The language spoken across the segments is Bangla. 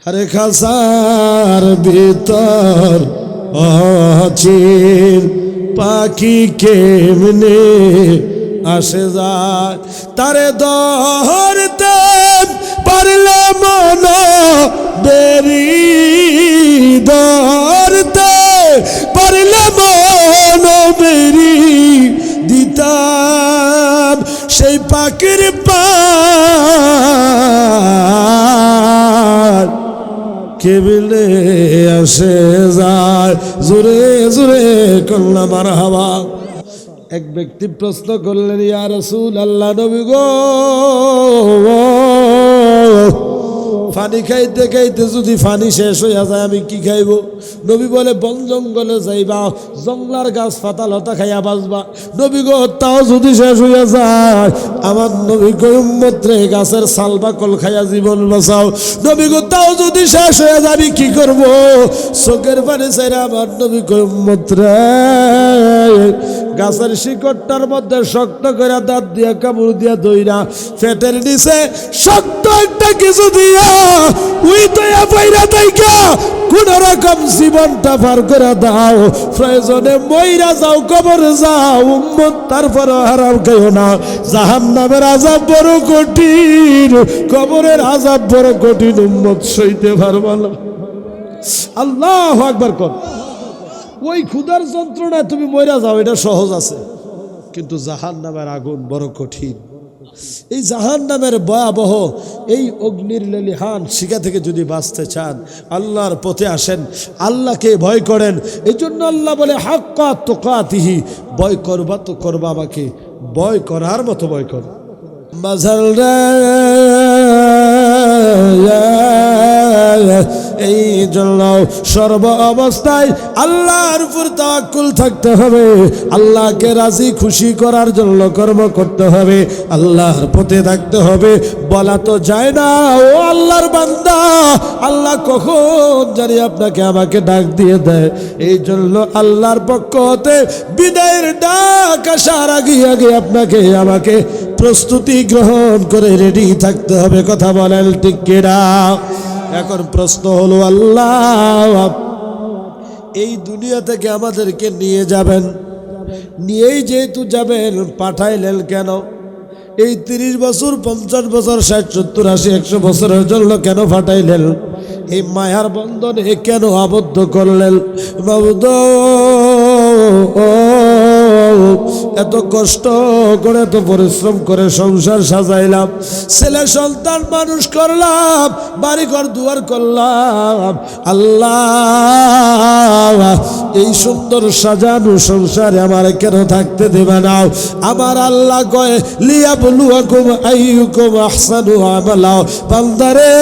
আরে খাসার ভিতর অচিন পাখি কেমনে আসে যায়, তারে ধরতে পারলে মন বেরি, ধরতে পারলে মন বেরি দিতাম সেই পাখির পার কেবলে আসে যায়। জোরে জোরে কল্লা মারহাবা। এক ব্যক্তি প্রশ্ন করলেন, ইয়া রাসূলুল্লাহ, নবী গো, পানি খাইতে খাইতে যদি পানি শেষ হইয়া যায় আমি কি খাইব? নবী বলে, বন জঙ্গলে যাইবা, জঙ্গলার গাছ পাতা লতা খাইয়া বাঁচবা। নবী গো, তাও যদি শেষ হইয়া যায়, আমার নবী কই উম্মত রে, গাছের ছাল বাকল খাইয়া জীবন বাঁচাও। নবী গো, তাও যদি শেষ হইয়া যাবি কি করব? চোখের পানি চাইরা আমার নবী কই উম্মত রে, গাছের শিকড়টার মধ্যে শক্ত করে দাঁত দিয়া কামড় দিয়া দইরা পেটের নিচে শক্ত একটা কিছু দিয়া উই দয়া বাইরা দাইকা কোন রকম জীবনটা পার করে দাও। প্রয়োজনে মইরা যাও, কবরে যাও উম্মত, তারপর হারাম খাইও না। জাহান্নামের আযাব বড় কঠিন, কবরের আযাব বড় কঠিন, উম্মত সইতে পারবা না। আল্লাহু আকবার কর। ওই ক্ষুধার যন্ত্রণায় তুমি মইরা যাও, এটা সহজ আছে, কিন্তু জাহান্নামের আগুন বড় কঠিন। এই জাহান্নামের ভয়াবহ এই অগ্নির লেলিহান শিখা থেকে যদি বাঁচতে চান, আল্লাহর পথে আসেন, আল্লাহকে ভয় করেন। এই জন্য আল্লাহ বলে, হাক্কা তুকাতিহি, ভয় করবা তো করবা আমাকে, ভয় করার মতো ভয় কর। মাঝাল এই জন্য সর্ব অবস্থায় আল্লাহর উপর তাওয়াক্কুল থাকতে হবে, আল্লাহকে রাজি খুশি করার জন্য কর্ম করতে হবে, আল্লাহর পথে থাকতে হবে। বলা তো যায় না, ও আল্লাহর বান্দা, আল্লাহ কখন জানি আপনাকে আমাকে ডাক দিয়ে দেয়। এই জন্য আল্লাহর পক্ষ হতে বিদায়ের ডাক আসার আগে আগে আপনাকে আমাকে প্রস্তুতি গ্রহণ করে রেডি থাকতে হবে। কথা বলেন ঠিক কিনা? এখন প্রশ্ন হলো, আল্লাহ এই দুনিয়া থেকে আমাদেরকে নিয়ে যাবেন, নিয়েই যেহেতু যাবেন, পাঠাইলেন কেন? এই 30 বছর 50 বছর 60 70 80 100 বছরের জন্য কেন পাঠাইলেন? এই মায়ার বন্ধনে কেন আবদ্ধ করলেন? মাবুদ, এত কষ্ট করে, এত পরিশ্রম করে সংসার সাজাইলাম, ছেলে সন্তান মানুষ করলাম, বাড়িঘর দুয়ার করলাম, আল্লাহ এই সুন্দর সাজানো সংসারে আমার কেন থাকতে দেবে না? আমার আল্লাহ কয়, লিয়াবলুয়াকুম আইয়ুকুম আহসানু আমালা। বান্দারে,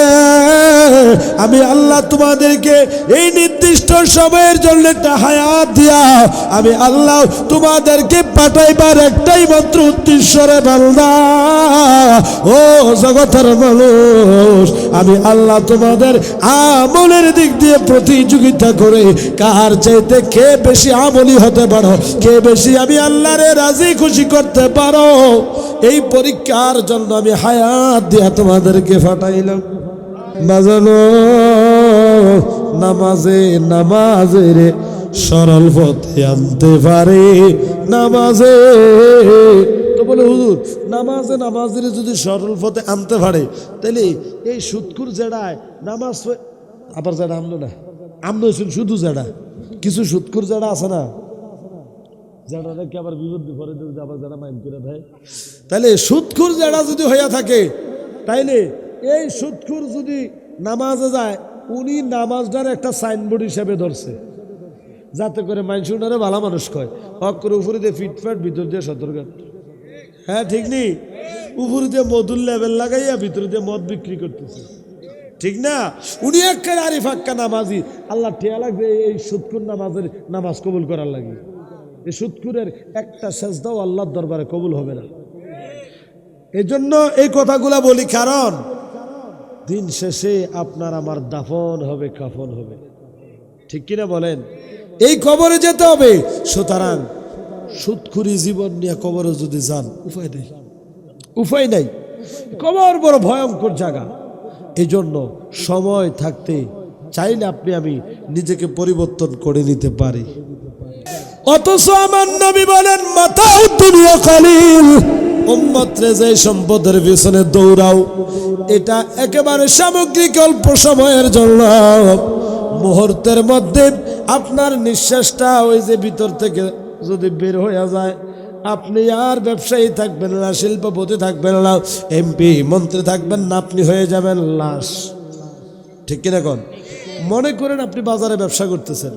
আমি আল্লাহ তোমাদেরকে এই নির্দিষ্ট সময়ের জন্য একটা হায়াত দিয়া আমি আল্লাহ তোমাদেরকে পাঠাইবার একটাই মাত্র উদ্দেশ্য রে বান্দা। ও জগতের মানুষ, আমি আল্লাহ তোমাদের আমলের দিক দিয়ে প্রতিযোগিতা করে কার চাইতে কে বেশি আমলি হতে পারো, কে বেশি আমি আল্লাহরে রাজি খুশি করতে পারো, এই পরীক্ষার জন্য আমি হায়াত দিয়া তোমাদেরকে পাঠাইলাম। বাজানো নামাজে নামাজে রে সরল পথে আনতে পারে, নামাজে তো বলে হুজুর নামাজে নামাজের যদি সরল পথে আনতে পারে, তাহলে এই সুদকুর জেড়ায় নামাজ আবার জেড়া আমলো না, আমলো শুধু জেড়া, কিছু সুদকুর জেড়া আছে না, জেড়াটাকে আবার বিপদ বিপরে আবার জেড়া মাইন করে দেয়। তাহলে সুদকুর জেড়া যদি হইয়া থাকে, তাইলে এই সুদকুর যদি নামাজে যায়, উনি নামাজটার একটা সাইনবোর্ড হিসেবে ধরছে, যাতে করে মানুষ উনারে ভালো মানুষ কয়। হক করে উপরে দিয়ে ফিটফাট, ভিতর দিয়ে সতর্ক। হ্যাঁ ঠিক নেই? উপরে দিয়ে মধুর লেভেল লাগাইয়া ভিতরে দিয়ে মদ বিক্রি করতেছে, ঠিক না? উনি একটা আরিফ আক্কা নামাজি, আল্লাহ ঠেয়া লাগবে এই সুদকুর নামাজের নামাজ কবুল করার লাগে। এই সুদকুরের একটা সেজদাও আল্লাহর দরবারে কবুল হবে না। এই জন্য এই কথাগুলা বলি, কারণ দিন শেষে আপনার আমার দাফন হবে, কাফন হবে, ঠিক কিনা বলেন? এই কবরে যেতে হবে। সুতরাং সুদখুরি জীবন নিয়ে কবরে যদি যান, উপায় নেই, উপায় নাই। কবর বড় ভয়ঙ্কর জায়গা। এই জন্য সময় থাকতে চাইলে আপনি আমি নিজেকে পরিবর্তন করে নিতে পারি। অথচ আমার নবী বলেন মাতাউ দুনিয়া কালিল, উম্মতরে যে সম্পদের পিছনে দৌড়াও এটা একেবারে সামগ্রিক অল্প সময়ের জন্য। মুহূর্তের মধ্যে আপনার নিঃশ্বাসটা ওই যে ভিতর থেকে যদি বের হয়ে যায়, আপনি আর ব্যবসায়ী থাকবেন না, শিল্পপতি থাকবেন না, এমপি মন্ত্রী থাকবেন না, আপনি হয়ে যাবেন লাশ। ঠিক কিনা কোন? মনে করেন আপনি বাজারে ব্যবসা করতেছেন,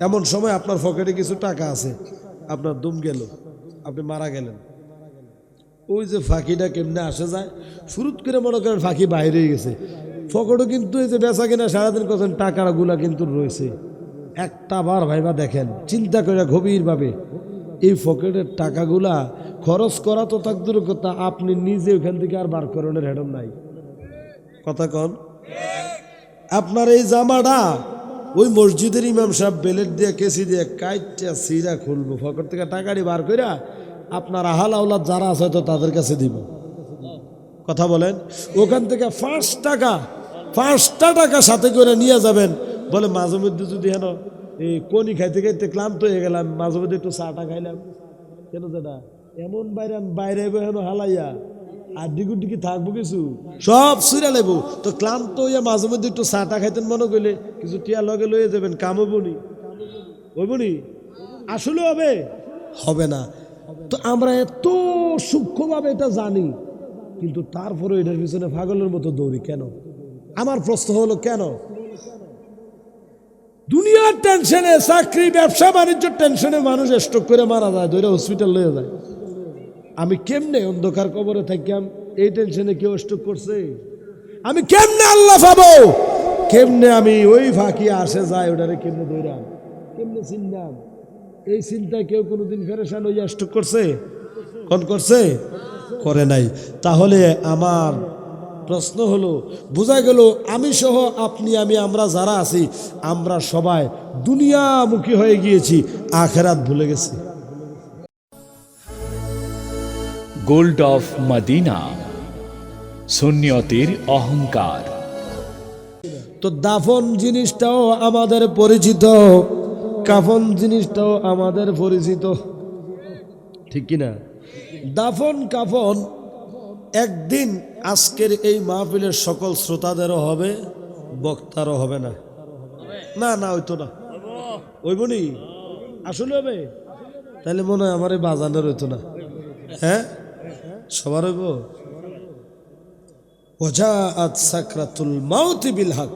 এমন সময় আপনার পকেটে কিছু টাকা আছে, আপনার দুম গেল, আপনি মারা গেলেন। ওই যে ফাঁকিটা কেমনে আসে যায়, ফুরুত করে মনে করেন ফাঁকি বাইরে গেছে, পকেটও কিন্তু এই যে বেচা কিনা সারাদিন করছেন, টাকাগুলা কিন্তু রয়েছে। একটা বার ভাইবা দেখেন, চিন্তা করে গভীরভাবে, এই পকেটের টাকাগুলা খরচ করা তো তাক দূর কথা, আপনি নিজে ওখান থেকে আর বার করানোর হেডম নাই। কথা কন? আপনার এই জামাটা ওই মসজিদের ইমাম সাহেব বেলেট দিয়ে কেসি দিয়ে কাইটা সিরা খুলবো, পকেট থেকে টাকাটি বার করে আপনার আহাল আওলাদ যারা আছে তো তাদের কাছে দিব। কথা বলেন? ওখান থেকে 5টা টাকা সাথে করে নিয়ে যাবেন। বলে মাঝে মধ্যে যদি হেন এই কনি খাইতে খাইতে ক্লান্ত হয়ে গেলাম, মাঝে মধ্যে একটু চাটা খাইলাম, কেন যেটা এমন বাইরে হেন হালাইয়া আর ডিগুটি কি থাকবো, কিছু সব সুইরা লেবো তো ক্লান্ত হইয়া মাঝে মধ্যে একটু চাটা খাইতেন, মনে করলে কিছু টিয়া লগে লইয়ে যাবেন, কাম হবনি, হইবনি? আসলে হবে না। তো আমরা এত সূক্ষ্মভাবে এটা জানি, কিন্তু তারপরে এটার পিছনে পাগলের মতো দৌড়ি কেন? আমার প্রশ্ন হলো কেন? দুনিয়ার টেনশনে, চাকরি ব্যবসা বাণিজ্য টেনশনে মানুষ স্ট্রোক করে মারা যায়, ধরে হসপিটাল লয়ে যায়। আমি কেমনে অন্ধকার কবরে থাকলাম, এই টেনশনে কেউ স্ট্রোক করছে? আমি কেমনে আল্লাহ পাবো? কেমনে আমি ওই ফাঁকি আসে যায় ওটারে কেমনে দৌড়াম, কেমনে চিনলাম? এই চিন্তায় কেউ কোনোদিন ফেরেশান হইয়া স্ট্রোক করছে? কোন করছে? করে নাই। তাহলে আমার প্রশ্ন হলো, বোঝা গেল আমি সহ আপনি আমরা যারা আছি, আমরা সবাই দুনিয়ামুখী হয়ে গিয়েছি, আখেরাত ভুলে গেছি। গোল্ড অফ মদিনা, সুন্নিয়তের অহংকার। তো দাফন জিনিসটাও আমাদের পরিচিত, কাফন জিনিসটাও আমাদের পরিচিত, ঠিক কিনা? দাফন কাফন একদিন আজকের এই মাহফিলের সকল শ্রোতাদেরও হবে, বক্তারও হবে না। না না হইতো না, হইবনি? আসলে হবে? তাহলে মনে হয় আমার এই বাজানের হইতো না। হ্যাঁ, সবার হইব। ওয়াজাআত সাকরাতুল মাউতি বিল হক,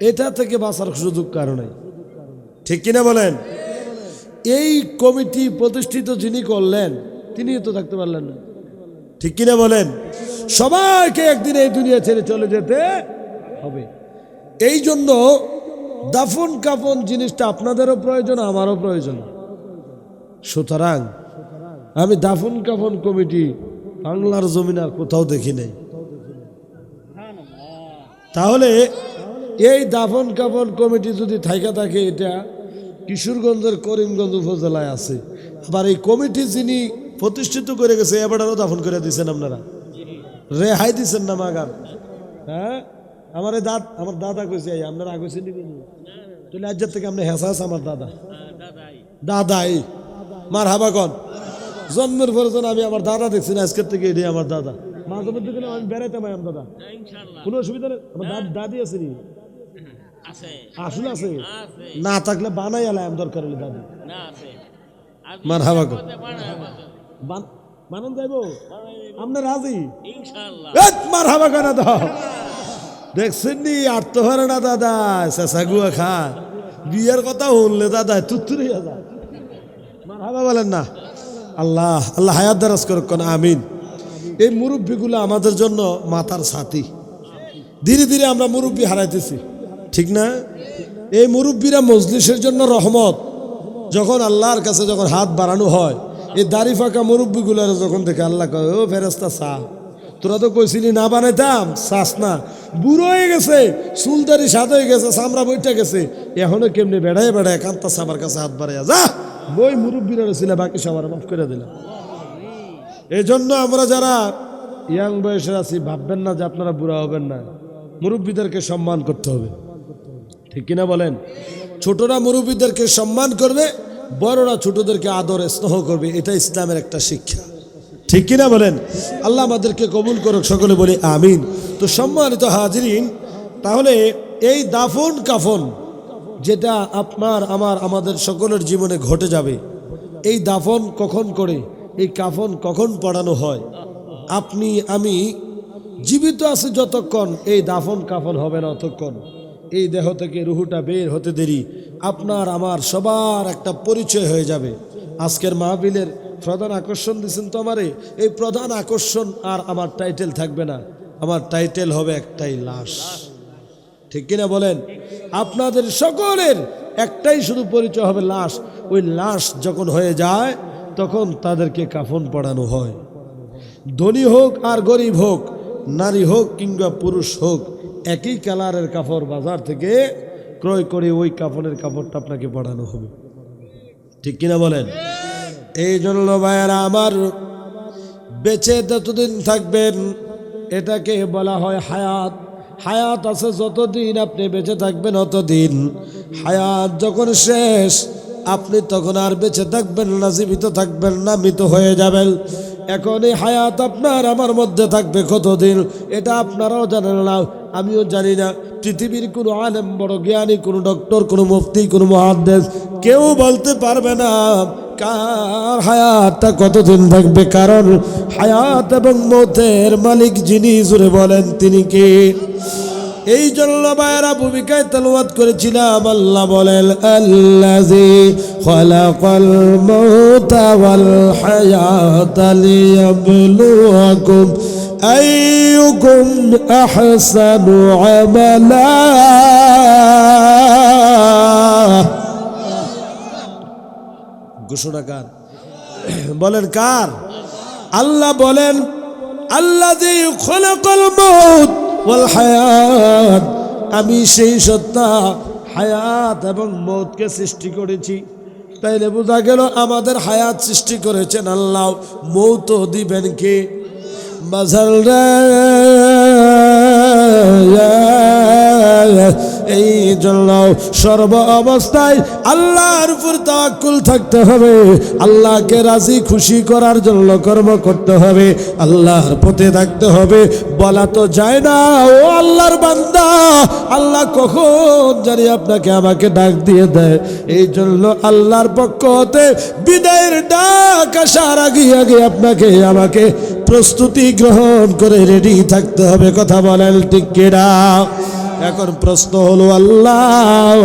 এটা থেকে বাঁচার সুযোগ কারো নাই। ঠিক কিনা বলেন? এই কমিটি প্রতিষ্ঠিত যিনি করলেন তিনি তো থাকতে পারলেন না। ঠিক কিনা বলেন? সবাইকে একদিন এই দুনিয়া ছেড়ে চলে যেতে হবে। এই জন্য দাফন কাফন জিনিসটা আপনাদেরও প্রয়োজন, আমারও প্রয়োজন। সুতরাং আমি দাফন কাফন কমিটি বাংলার জমিনে আর কোথাও দেখি নাই। তাহলে এই দাফন কাফন কমিটি যদি থাইকা থাকে, এটা কিশোরগঞ্জের করিমগঞ্জ উপজেলায় আছে। আবার এই কমিটি যিনি প্রতিষ্ঠিত করে গেছে, এবারও দাফন করে দিচ্ছেন আপনারা, রেহাই দিচ্ছেন না মাগার। হ্যাঁ, আমার দাদা কইছে, আপনারা আগে চিনি তাহলে আজকের থেকে আপনি হেসা আছে আমার দাদাই মার হাবাগন জন্মের পরে আমি আমার দাদা দেখছি না, আজকের থেকে এটাই আমার দাদা। মাঝে মধ্যে গেলে আমি বেড়াইতাম আমার দাদা, কোনো অসুবিধা নেই। আমার দাদি আছে নি? আসলে আছে, না থাকলে বানাই আলাম দরকার হলে দাদি। মার হাবাগন বানান যাইব, আপনার রাজি? মার হাবাগন দেখছেন নি? আর তো হারে না দাদা, চেঁচা গুয়া খা, বিয়ের কথা শুনলে দাদা তুত্তুরে দাদা। মার হাবা বলেন না? আল্লাহ আল্লাহ হায়াত দারাজ করুক, আমিন। এই মুরব্বীগুলো আমাদের জন্য মাথার ছাতি। ধীরে ধীরে আমরা মুরব্বী হারাইতেছি, ঠিক না? এই মুরব্বীরা মজলিসের জন্য রহমত। যখন আল্লাহর কাছে যখন হাত বাড়ানো হয়, এই দাড়ি ফাঁকা মুরব্বীগুলার যখন দেখে আল্লাহ কয়, ও ফেরেস্তা চা, তোরা তো কইছিলি না বানাইতাম, চাস না, বুড়ো হয়ে গেছে, চুলদারি সাদ হয়ে গেছে, চামড়া বইটা গেছে, এখনো কেমনি বেড়ায় কান্তা সাবার কাছে হাত বাড়াইয়া যা, বই মুরব্বীরা ছিল, বাকি সবার মাফ করে দিলাম। এই জন্য আমরা যারা ইয়াং বয়সের আছি, ভাববেন না যে আপনারা বুড়া হবেন না। মুরব্বীদেরকে সম্মান করতে হবে, ঠিক কিনা বলেন? ছোটরা মুরব্বীদেরকে সম্মান করবে, বড়রা ছোটদেরকে আদর স্নেহ করবে। এটা ইসলামের একটা শিক্ষা, ঠিক কিনা বলেন? আল্লাহ আমাদেরকে কবুল করুক, সকলে বলি আমিন। তো সম্মানিত হাজিরিন, তাহলে এই দাফন কাফন যেটা আপনার আমার আমাদের সকলের জীবনে ঘটে যাবে, এই দাফন কখন করে, এই কাফন কখন পড়ানো হয়? আপনি আমি জীবিত আছে যতক্ষণ এই দাফন কাফন হবে না ততক্ষণ। এই দেহ থেকে রুহুটা বের হতে দেরি আপনার আমার সবার একটা পরিচয় হয়ে যাবে। আজকের মাহফিলের প্রধান আকর্ষণ দিচ্ছেন তো আমারে, এই প্রধান আকর্ষণ আর আমার টাইটেল থাকবে না, আমার টাইটেল হবে একটাই, লাশ। ঠিক কিনা বলেন? আপনাদের সকলের একটাই শুধু পরিচয় হবে, লাশ। ওই লাশ যখন হয়ে যায় তখন তাদেরকে কাফন পড়ানো হয়। ধনী হোক আর গরিব হোক, নারী হোক কিংবা পুরুষ হোক, একই কালারের কাপড় বাজার থেকে ক্রয় করে ওই কাফনের কাপড়টা আপনাকে পড়ানো হবে, ঠিক কিনা বলেন? এই জন্য ভাইয়েরা আমার, বেঁচে যতদিন থাকবেন এটাকে বলা হয় হায়াত। হায়াত আছে যতদিন আপনি বেঁচে থাকবেন অতদিন। হায়াত যখন শেষ আপনি তখন আর বেঁচে থাকবেন না, জীবিত থাকবেন না, মৃত হয়ে যাবেন। এখন এই হায়াত আপনার আমার মধ্যে থাকবে কতদিন এটা আপনারাও জানেন না, আমিও জানি না। পৃথিবীর কোনো আলেম, বড় জ্ঞানী, কোনো ডক্টর, কোনো মুফতি, কোনো মুহাদ্দিস কেউ বলতে পারবে না কার হায়াতটা কতদিন থাকবে, কারণ হায়াত এবং মৌতের মালিক যিনি, জুড়ে বলেন তিনি কে? এই জন্য ভাইয়েরা ভূমিকায় তেলাওয়াত করেছিলাম, আল্লাহ বলেন আল্লাযী খালাকাল মাউতা ওয়াল হায়াতা লিয়াবলুয়াকুম আইয়ুকুম আহসানু আমালা। ঘোষণা কার? বলেন কার? আল্লাহ বলেন আল্লাযী খালাকাল মাউত ওয়াল হায়াত, আমি সেই সত্তা হায়াত এবং মৌতকে সৃষ্টি করেছি। তাইলে বোঝা গেল আমাদের হায়াত সৃষ্টি করেছেন আল্লাহ, মৌত দিবেন কে? বাজার এই জন্য সর্ব অবস্থায় আল্লাহর উপর তাওয়াক্কুল থাকতে হবে, আল্লাহকে রাজি খুশি করার জন্য কর্ম করতে হবে, আল্লাহর পথে থাকতে হবে। বলা তো যায় না ও আল্লাহর বান্দা, আল্লাহ কখন জানি আপনাকে আমাকে ডাক দিয়ে দেয়। এই জন্য আল্লাহর পক্ষ হতে বিদায়ের ডাক আসার আগে আগে আপনাকে আমাকে প্রস্তুতি গ্রহণ করে রেডি থাকতে হবে। কথা বলেন ঠিক কিনা? এখন প্রশ্ন হলো, আল্লাহ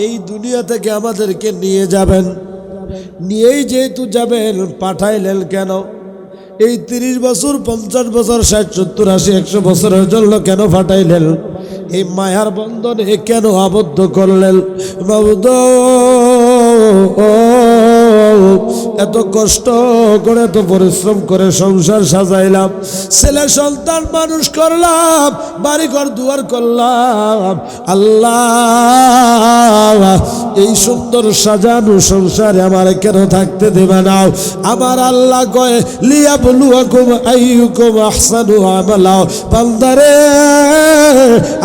এই দুনিয়া থেকে আমাদেরকে নিয়ে যাবেন, নিয়েই যেহেতু যাবেন পাঠাইলেন কেন? এই 30 বছর 50 বছর 60 70 80 100 বছরের জন্য কেন পাঠাইলেন? এই মায়ার বন্ধনে কেন আবদ্ধ করলেন? মাবুদ, এত কষ্ট করে, এত পরিশ্রম করে সংসার সাজাইলাম, ছেলে সন্তান মানুষ করলাম, বাড়িঘর দুয়ার করলাম, আল্লাহ এই সুন্দর সাজানো সংসারে আমার কেন থাকতে দেবে না? আমার আল্লাহ কয় লিয়াবলুয়াকুম আইয়ুকুম আহসানু আমালা। বান্দারে,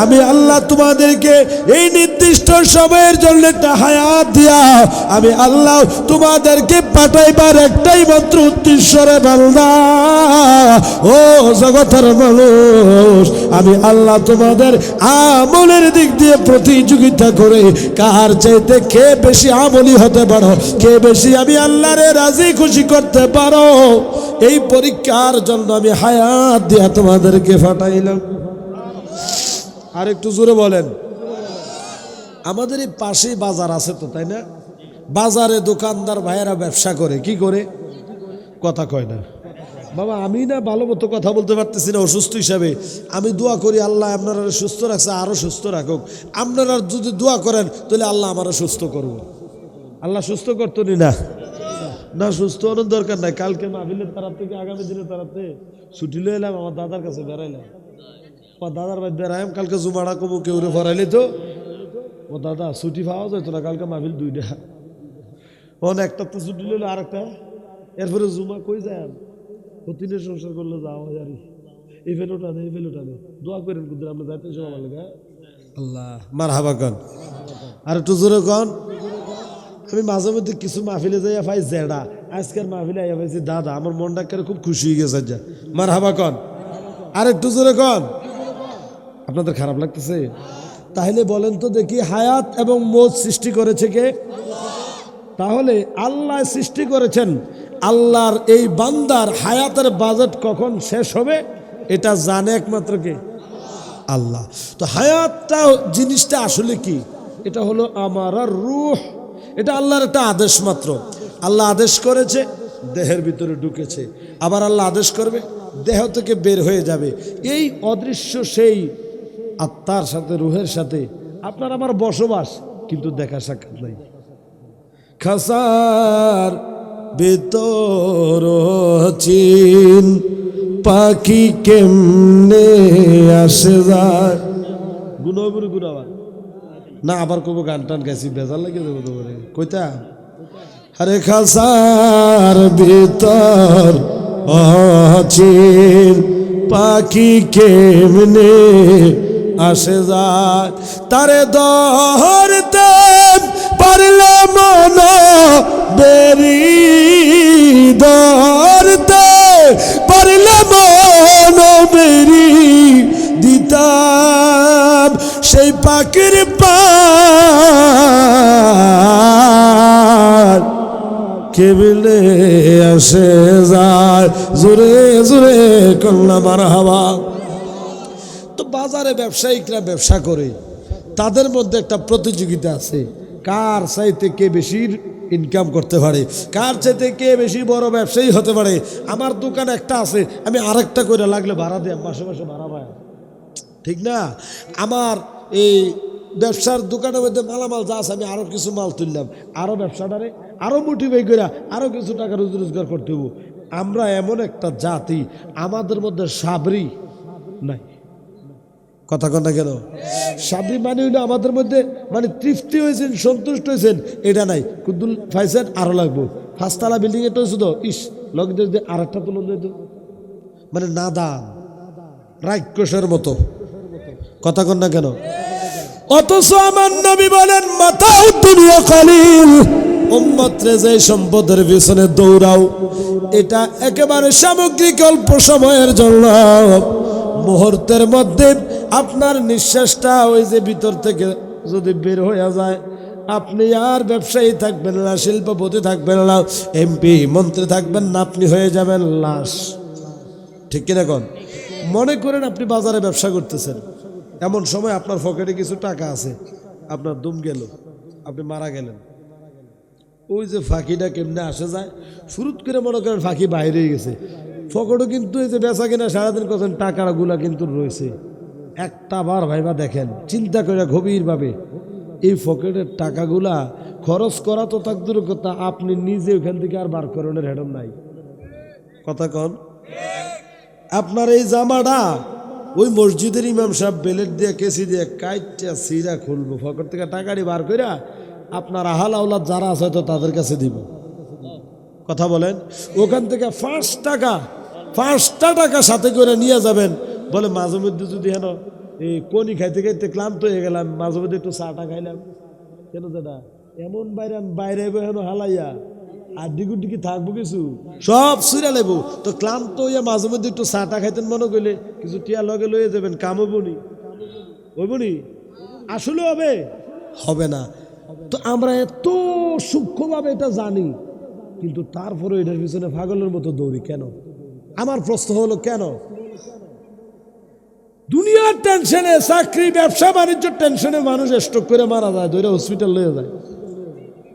আমি আল্লাহ তোমাদেরকে এই নির্দিষ্ট সময়ের জন্য একটা হায়াত দিয়া আমি আল্লাহ তোমাদেরকে পাঠাইবার একটাই মাত্র উদ্দেশ্য রে বান্দা। ও জগতের মানুষ, আমি আল্লাহ তোমাদের আমলের দিক দিয়ে প্রতিযোগিতা করে কার চাইতে কে বেশি আমলি হতে পারো, কে বেশি আমি আল্লাহরে রাজি খুশি করতে পারো, এই পরীক্ষার জন্য আমি হায়াত দিয়া তোমাদেরকে পাঠাইলাম। আর একটু জোরে বলেন। আমাদের এই পাশেই বাজার আছে তো, তাই না? বাজারে দোকানদার ভাইয়েরা ব্যবসা করে, কি করে? কথা কয় না বাবা, আমি না ভালো মতো কথা বলতে পারতেছি না অসুস্থ হিসাবে। আমি দোয়া করি আল্লাহ আপনারা সুস্থ রাখছে, আরো সুস্থ রাখুক। আপনারা যদি দোয়া করেন তাহলে আল্লাহ আমারও সুস্থ করব। আল্লাহ সুস্থ করতো না, না সুস্থ হওয়ার দরকার নাই। কালকে মাহফিলের তরফ থেকে, আগামী দিনের তরফ থেকে ছুটি লয়ে এলাম, আমার দাদার কাছে বেড়াইলাম। আমার দাদার ভাই বেড়াইম, কালকে জুমাড়া কমু কেউ ফরাইলে তো ও দাদা ছুটি পাওয়া যেত না, কালকে মাহফিল 2টা, একটা তো ছুটি লইলো, আর একটা, এরপরে জুমা কই যায় কতিনের সংসার করলে যাওয়া জানি এই ফেলোটা নেই এই ফেলোটা নেই দোয়া করেন কিন্তু আমরা যাইতে সব ভালো আল্লাহ মারহাবা কন আর একটু জোরে কন। আমি মাঝে মধ্যে কিছু মাহফিলে যাইয়া পাই জেডা, আজকের মাহফিলে আইয়া পাইছি দাদা, আমার মনটা করে খুব খুশি হয়ে গেছে। যা মারহাবা কন আর একটু জোরে কন। আপনাদের খারাপ লাগতেছে? তাহলে বলেন তো দেখি, হায়াত এবং মৌত সৃষ্টি করেছে কে? তাহলে আল্লাহ সৃষ্টি করেছেন। আল্লাহর এই বান্দার হায়াতের বাজেট কখন শেষ হবে এটা জানে একমাত্র কে? আল্লাহ। তো হায়াতটা জিনিসটা আসলে কি? এটা হলো আমার রূহ, এটা আল্লাহর একটা আদেশ মাত্র। আল্লাহ আদেশ করেছে, দেহের ভিতরে ঢুকেছে, আবার আল্লাহ আদেশ করবে, দেহ থেকে বের হয়ে যাবে। এই অদৃশ্য সেই আত্মার সাথে, রুহের সাথে আপনার আমার বসবাস, কিন্তু দেখা সাক্ষাৎ নাই। খাসার ভিতর চিন পাখি কেমনে আসে যায়। গুণবুর গুণাবার না, আবার কবো গান টান গাইছি, বেজার লাগে দেবো তোমারে কইতা। আরে খাসার ভিতর অচিন পাখি কেমনে আসে যায়, তারে ধরতে পারলে মন বেরি, ধরতে পারলে মন বেরি দিতাম সেই পাখির পার কেবলে আসে যায়। জোরে জোরে কন্যা মারহাবা। তো বাজারে ব্যবসায়িকরা ব্যবসা করে, তাদের মধ্যে একটা প্রতিযোগিতা আছে, কার চাইতে কে বেশি ইনকাম করতে পারে, কার চাইতে কে বেশি বড় ব্যবসায়ী হতে পারে। আমার দোকান একটা আছে, আমি আরেকটা করে লাগলে ভাড়া দেয়, মাসে মাসে ভাড়া পায়, ঠিক না? আমার এই ব্যবসার দোকানের মধ্যে মালামাল যা আছে, আমি আরও কিছু মাল তুললাম, আরও ব্যবসাটারে আরও মোটিভেট করে আরও কিছু টাকা রোজগার করতে হবো। আমরা এমন একটা জাতি, আমাদের মধ্যে সাবরি নাই। কথা কন না কেন? সাবরি মানে হইলো আমাদের মধ্যে মানে তৃপ্তি হয়েছেন, সন্তুষ্ট হয়েছেন, এটা নাই। কুদ্দুল পাইছেন, আরও লাগবো। পাঁচতলা বিল্ডিং এটা হয়েছে তো, ইস লগ দিয়ে আর একটা তুলন দিত, মানে নাদান রাক্ষসের মতো। কথা কন না কেন? অথচ আমার নবী বলেন, মাতাউ দুনিয়া কালিল, উম্মতরে যে সম্পদের পিছনে দৌড়াও, এটা একেবারে সামগ্রিক অল্প সময়ের জন্য। মুহূর্তের মধ্যে আপনার নিঃশ্বাসটা ওই যে ভিতর থেকে যদি বের হয়ে যায়, আপনি আর ব্যবসায়ী থাকবেন না, শিল্পপতি থাকবেন না, এমপি মন্ত্রী থাকবেন না, আপনি হয়ে যাবেন লাশ। ঠিক কিনা কোন? মনে করেন আপনি বাজারে ব্যবসা করতেছেন, এমন সময় আপনার পকেটে কিছু টাকা আছে, আপনার দুম গেল, আপনি মারা গেলেন। ওই যে ফাঁকিটা কেমনে আসে যায়, শুরুত করে মনে করেন ফাঁকি বাইরে গেছে, পকেটও কিন্তু এই যে বেচা কিনা সারাদিন করছেন, টাকাগুলা কিন্তু রয়েছে। একটা বার ভাইবা দেখেন, চিন্তা করে গভীরভাবে, এই পকেটের টাকাগুলা খরচ করা তো থাক দূর কথা, আপনি নিজে ওখান থেকে আর বার করানোর হেডম নাই। কথা কন? আপনার এই জামাটা ওই মসজিদের ইমাম সাহেব বেলেট দিয়ে কেসি দিয়ে কাইটা সিরা খুলবো, পকেট থেকে টাকাটি বার কইরা আপনার আহাল আওলাদ যারা আছে তো তাদের কাছে দিব। কথা বলেন? ওখান থেকে 5টা টাকা সাথে করে নিয়ে যাবেন। বলে মাঝে মধ্যে যদি হেন এই কনি খাইতে খাইতে ক্লান্ত হয়ে গেলাম, মাঝে মধ্যে একটু চাটা খাইলাম, কেন দাদা এমন বাইরে হেন হালাইয়া আর ডিগুটি কি থাকবো, কিছু সব সুরা লেবো। তো ক্লান্ত হইয়া মাঝে মধ্যে একটু চাটা খাইতেন মনে করলে কিছু টিয়া লগে লইয়ে যাবেন, কাম হবনি, হইবনি? আসলে হবে? হবে না। তো আমরা এত সূক্ষ্মভাবে এটা জানি, কিন্তু তারপরে এটার পিছনে পাগলের মতো দৌড়ি কেন? আমার প্রশ্ন হলো কেন? দুনিয়ার টেনশনে, চাকরি ব্যবসা বাণিজ্য টেনশনে মানুষ স্ট্রোক করে মারা যায়, ধরে হসপিটাল লয়ে যায়।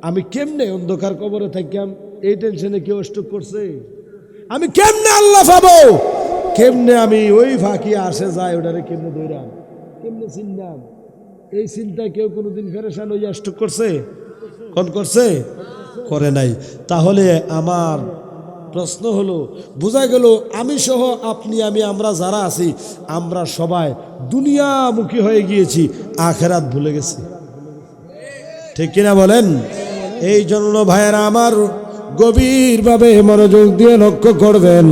আমি কেমনে অন্ধকার কবরে থাকলাম, এই টেনশনে কেউ স্ট্রোক করছে? আমি কেমনে আল্লাহ পাবো? কেমনে আমি ওই ফাঁকি আসে যায়, ওটারে কেমনে দৌড়াম, কেমনে চিনলাম? এই চিন্তায় কেউ কোনোদিন ফেরেশান হইয়া স্ট্রোক করছে? কোন করছে? করে নাই। তাহলে আমার প্রশ্ন হলো, বোঝা গেল আমি সহ আপনি, আমরা যারা আছি, আমরা সবাই দুনিয়ামুখী হয়ে গিয়েছি, আখেরাত ভুলে গেছি। ঠিক কিনা বলেন? এই জন্য ভাইয়েরা আমার, গভীরভাবে মনোযোগ দিয়ে লক্ষ্য করবেন।